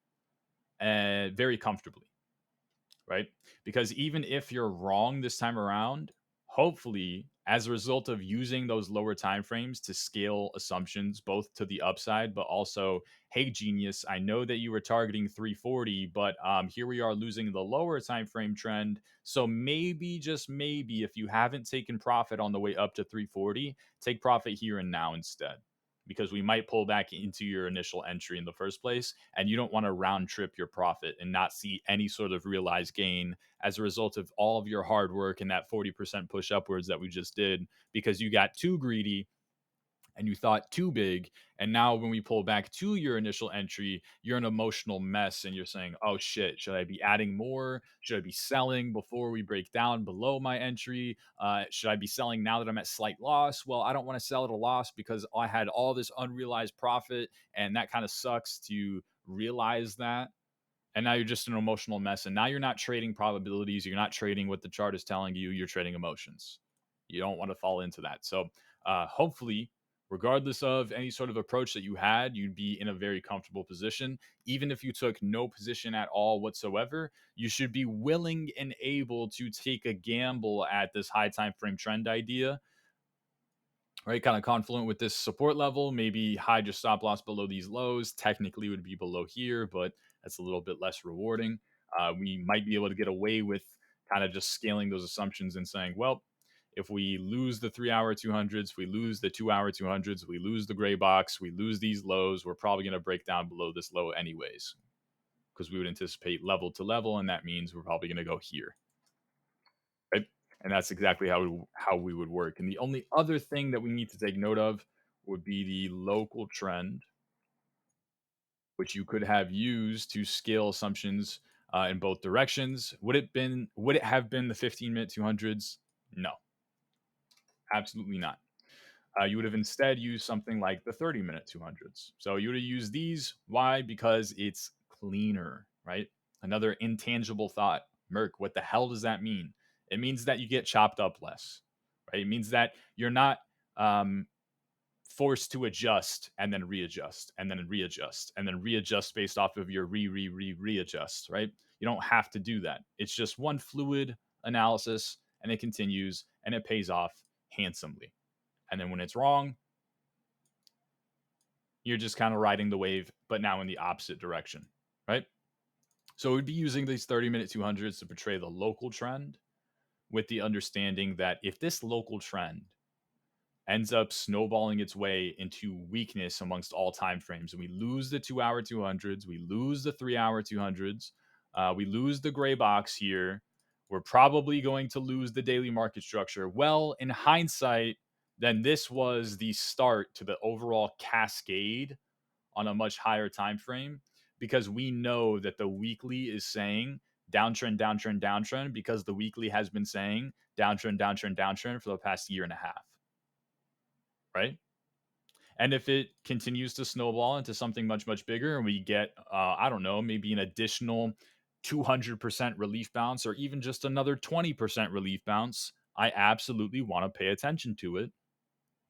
very comfortably, right? Because even if you're wrong this time around, hopefully, as a result of using those lower time frames to scale assumptions both to the upside, but also, hey, genius, I know that you were targeting 340, but here we are losing the lower time frame trend. So maybe, just maybe, if you haven't taken profit on the way up to 340, take profit here and now instead, because we might pull back into your initial entry in the first place, and you don't want to round trip your profit and not see any sort of realized gain as a result of all of your hard work and that 40% push upwards that we just did, because you got too greedy and you thought too big. And now when we pull back to your initial entry, you're an emotional mess and you're saying, oh shit, should I be adding more? Should I be selling before we break down below my entry? Should I be selling now that I'm at slight loss? Well, I don't want to sell at a loss because I had all this unrealized profit, and that kind of sucks to realize that. And now you're just an emotional mess. And now you're not trading probabilities. You're not trading what the chart is telling you. You're trading emotions. You don't want to fall into that. So hopefully, regardless of any sort of approach that you had, you'd be in a very comfortable position. Even if you took no position at all whatsoever, you should be willing and able to take a gamble at this high time frame trend idea, right? Kind of confluent with this support level, maybe hide your stop loss below these lows. Technically would be below here, but that's a little bit less rewarding. We might be able to get away with kind of just scaling those assumptions and saying, well, if we lose the 3 hour 200s, we lose the 2 hour 200s, we lose the gray box, we lose these lows, we're probably going to break down below this low anyways, because we would anticipate level to level, and that means we're probably going to go here, right? And that's exactly how we would work. And the only other thing that we need to take note of would be the local trend, which you could have used to scale assumptions in both directions. Would it have been the 15-minute 200s? No, absolutely not. You would have instead used something like the 30-minute 200s. So you would have used these. Why? Because it's cleaner, right? Another intangible thought. Merc, what the hell does that mean? It means that you get chopped up less, right? It means that you're not um, forced to adjust and then readjust and then readjust and then readjust based off of your readjust, right? You don't have to do that. It's just one fluid analysis and it continues and it pays off handsomely. And then when it's wrong, you're just kind of riding the wave, but now in the opposite direction, right? So we'd be using these 30-minute 200s to portray the local trend with the understanding that if this local trend ends up snowballing its way into weakness amongst all time frames, and we lose the 2 hour 200s, we lose the 3 hour 200s, we lose the gray box here, we're probably going to lose the daily market structure. Well, in hindsight, then this was the start to the overall cascade on a much higher time frame, because we know that the weekly is saying downtrend, downtrend, downtrend, because the weekly has been saying downtrend, downtrend, downtrend for the past year and a half, right? And if it continues to snowball into something much, much bigger and we get, I don't know, maybe an additional 200% relief bounce or even just another 20% relief bounce, I absolutely want to pay attention to it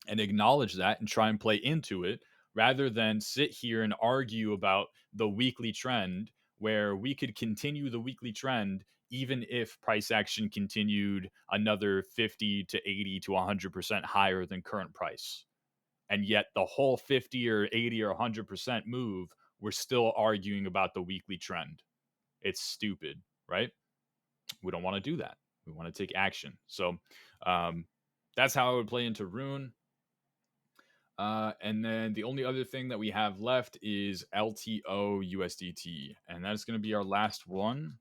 and acknowledge that and try and play into it rather than sit here and argue about the weekly trend where we could continue the weekly trend even if price action continued another 50 to 80 to 100% higher than current price. And yet the whole 50 or 80 or 100% move, we're still arguing about the weekly trend. It's stupid, right? We don't want to do that. We want to take action. So um, that's how I would play into Rune. And then the only other thing that we have left is LTO USDT. And that's going to be our last one.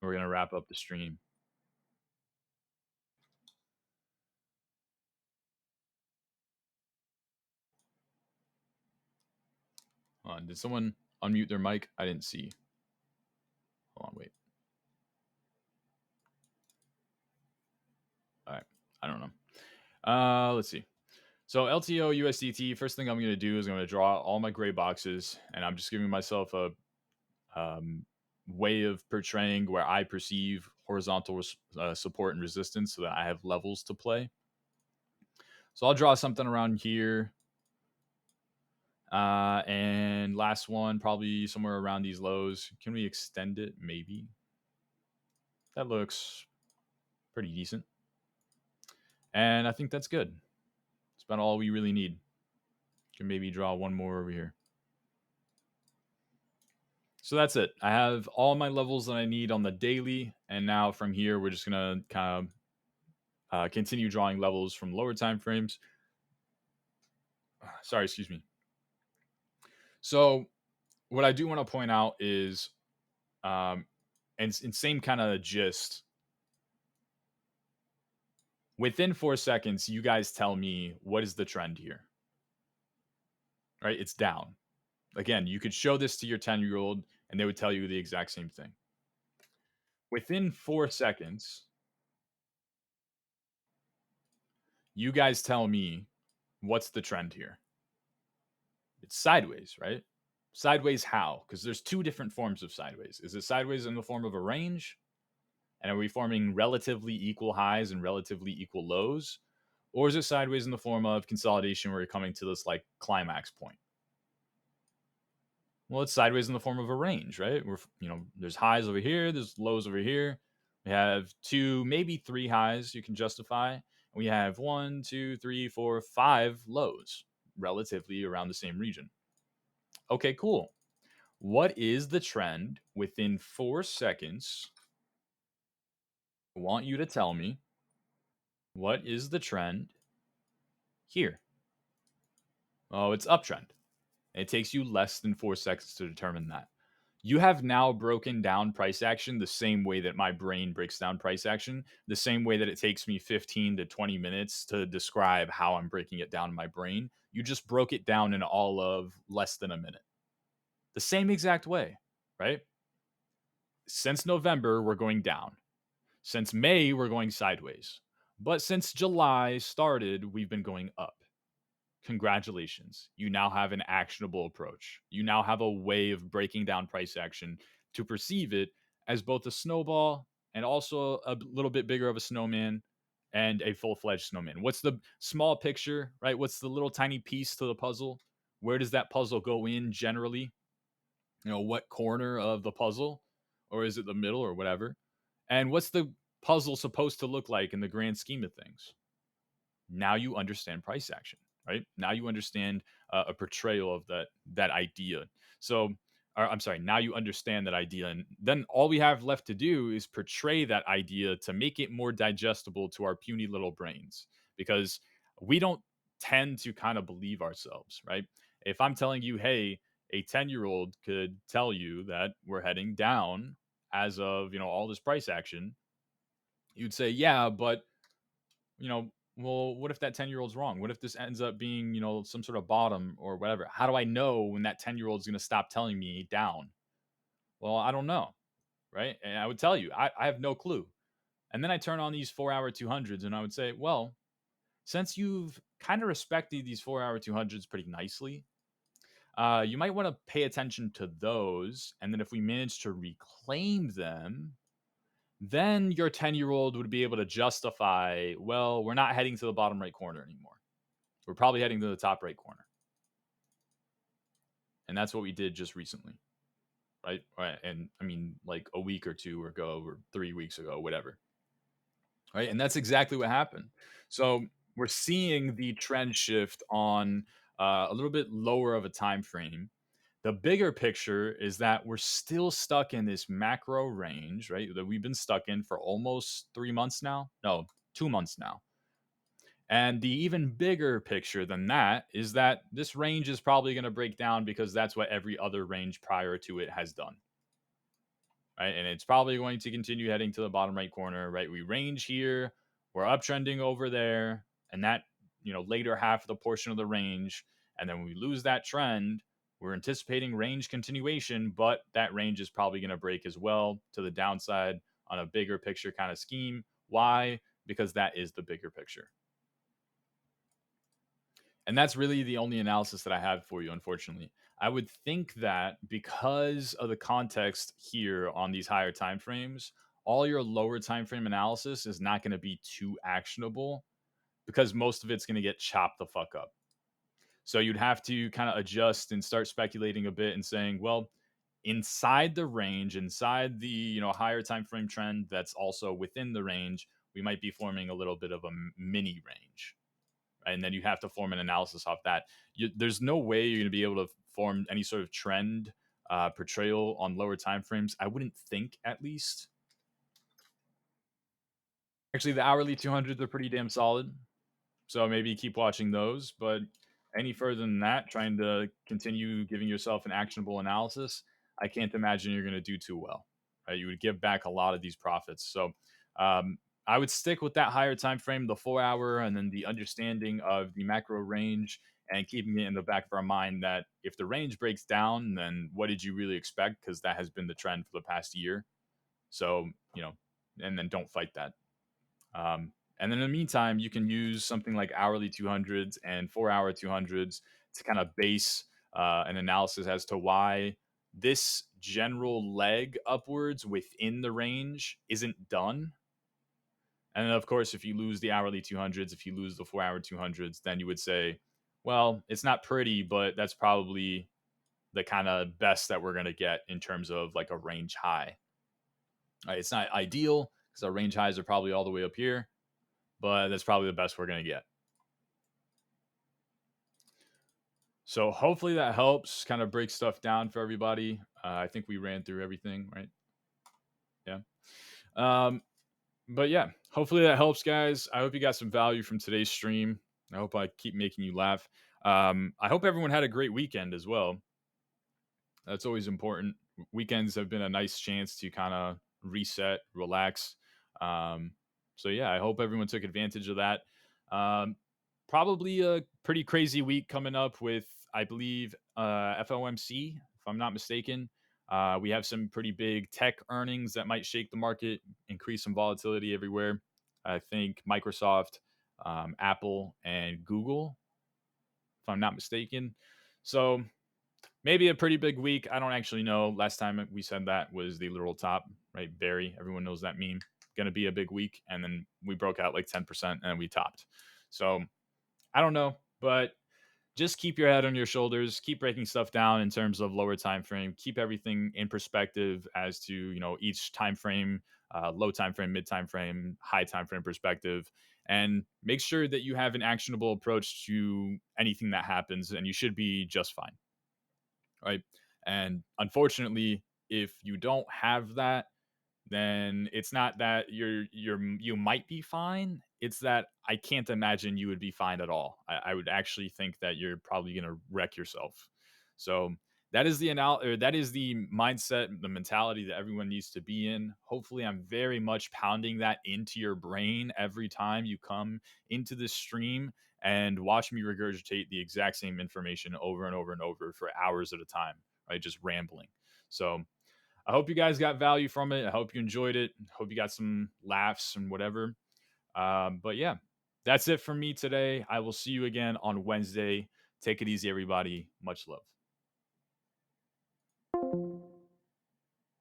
We're going to wrap up the stream. Hold on. Did someone unmute their mic? I didn't see. Hold on, wait. All right. I don't know. Let's see. So LTO USDT, first thing I'm going to do is I'm going to draw all my gray boxes, and I'm just giving myself a way of portraying where I perceive horizontal support and resistance so that I have levels to play. So I'll draw something around here. And last one, probably somewhere around these lows. Can we extend it? Maybe. That looks pretty decent. And I think that's good. It's about all we really need. Can maybe draw one more over here. So that's it. I have all my levels that I need on the daily. And now from here, we're just going to kind of continue drawing levels from lower time frames. Sorry, excuse me. So what I do want to point out is, and same kind of gist, within 4 seconds, you guys tell me what is the trend here, right? It's down. Again, you could show this to your 10-year-old and they would tell you the exact same thing. Within 4 seconds, you guys tell me what's the trend here. It's sideways, right? Sideways how? Because there's two different forms of sideways. Is it sideways in the form of a range? And are we forming relatively equal highs and relatively equal lows? Or is it sideways in the form of consolidation where you're coming to this like climax point? Well, it's sideways in the form of a range, right? There's highs over here, there's lows over here. We have two, maybe three highs you can justify. We have 1, 2, 3, 4, 5 lows relatively around the same region. Okay, cool. What is the trend within 4 seconds? I want you to tell me what is the trend here. Oh, it's uptrend. It takes you less than 4 seconds to determine that. You have now broken down price action the same way that my brain breaks down price action, the same way that it takes me 15 to 20 minutes to describe how I'm breaking it down in my brain. You just broke it down in all of less than a minute. The same exact way, right? Since November, we're going down. Since May, we're going sideways. But since July started, we've been going up. Congratulations. You now have an actionable approach. You now have a way of breaking down price action to perceive it as both a snowball and also a little bit bigger of a snowman and a full fledged snowman. What's the small picture, right? What's the little tiny piece to the puzzle? Where does that puzzle go in generally? What corner of the puzzle? Or is it the middle or whatever? And what's the puzzle supposed to look like in the grand scheme of things? Now you understand price action, right? Now you understand a portrayal of that idea. So, or, I'm sorry, now you understand that idea, and then all we have left to do is portray that idea to make it more digestible to our puny little brains, because we don't tend to kind of believe ourselves, right? If I'm telling you, hey, a 10-year-old could tell you that we're heading down as of all this price action, you'd say, yeah, but well, what if that 10-year-old's wrong? What if this ends up being, some sort of bottom or whatever? How do I know when that 10-year-old's going to stop telling me down? Well, I don't know, right? And I would tell you, I have no clue. And then I turn on these 4-hour 200s and I would say, well, since you've kind of respected these 4-hour 200s pretty nicely, you might want to pay attention to those. And then if we manage to reclaim them, then your 10-year-old would be able to justify, well, we're not heading to the bottom right corner anymore. We're probably heading to the top right corner. And that's what we did just recently, right? And I mean, like a week or two ago or 3 weeks ago, whatever. Right. And that's exactly what happened. So we're seeing the trend shift on a little bit lower of a time frame. The bigger picture is that we're still stuck in this macro range, right? That we've been stuck in for almost 3 months now. No, 2 months now. And the even bigger picture than that is that this range is probably going to break down because that's what every other range prior to it has done. Right. And it's probably going to continue heading to the bottom right corner, right? We range here, we're uptrending over there, and that, later half of the portion of the range. And then when we lose that trend, we're anticipating range continuation, but that range is probably going to break as well to the downside on a bigger picture kind of scheme. Why? Because that is the bigger picture. And that's really the only analysis that I have for you, unfortunately. I would think that because of the context here on these higher time frames, all your lower time frame analysis is not going to be too actionable because most of it's going to get chopped the fuck up. So you'd have to kind of adjust and start speculating a bit and saying, well, inside the range, inside the higher time frame trend that's also within the range, we might be forming a little bit of a mini range, and then you have to form an analysis off that. There's no way you're going to be able to form any sort of trend portrayal on lower time frames. I wouldn't think, at least. Actually, the hourly 200s are pretty damn solid, so maybe keep watching those. But any further than that, trying to continue giving yourself an actionable analysis, I can't imagine you're going to do too well. Right? You would give back a lot of these profits. So I would stick with that higher time frame, the 4 hour, and then the understanding of the macro range, and keeping it in the back of our mind that if the range breaks down, then what did you really expect? Because that has been the trend for the past year. So, and then don't fight that. And then in the meantime, you can use something like hourly 200s and 4 hour 200s to kind of base an analysis as to why this general leg upwards within the range isn't done. And then, of course, if you lose the hourly 200s, if you lose the 4 hour 200s, then you would say, well, it's not pretty, but that's probably the kind of best that we're going to get in terms of like a range high. It's not ideal because our range highs are probably all the way up here, but that's probably the best we're going to get. So hopefully that helps kind of break stuff down for everybody. I think we ran through everything, right? Yeah. But yeah, hopefully that helps, guys. I hope you got some value from today's stream. I hope I keep making you laugh. I hope everyone had a great weekend as well. That's always important. weekends have been a nice chance to kind of reset, relax. Um, so yeah, I hope everyone took advantage of that. Um, Probably a pretty crazy week coming up with, I believe, FOMC, if I'm not mistaken. We have some pretty big tech earnings that might shake the market, increase some volatility everywhere. I think Microsoft, Apple, and Google, if I'm not mistaken. So maybe a pretty big week. I don't actually know. Last time we said that was the literal top, right? Barry, everyone knows that meme. Going to be a big week. And then we broke out like 10% and we topped. So I don't know, but just keep your head on your shoulders, keep breaking stuff down in terms of lower time frame, keep everything in perspective as to, each time frame, low time frame, mid time frame, high time frame perspective, and make sure that you have an actionable approach to anything that happens, and you should be just fine, right? And unfortunately, if you don't have that, then it's not that you might be fine. It's that I can't imagine you would be fine at all. I would actually think that you're probably going to wreck yourself. So that is the mindset, the mentality that everyone needs to be in. Hopefully, I'm very much pounding that into your brain every time you come into this stream and watch me regurgitate the exact same information over and over and over for hours at a time, right? Just rambling. So I hope you guys got value from it. I hope you enjoyed it. Hope you got some laughs and whatever. But yeah, that's it for me today. I will see you again on Wednesday. Take it easy, everybody. Much love.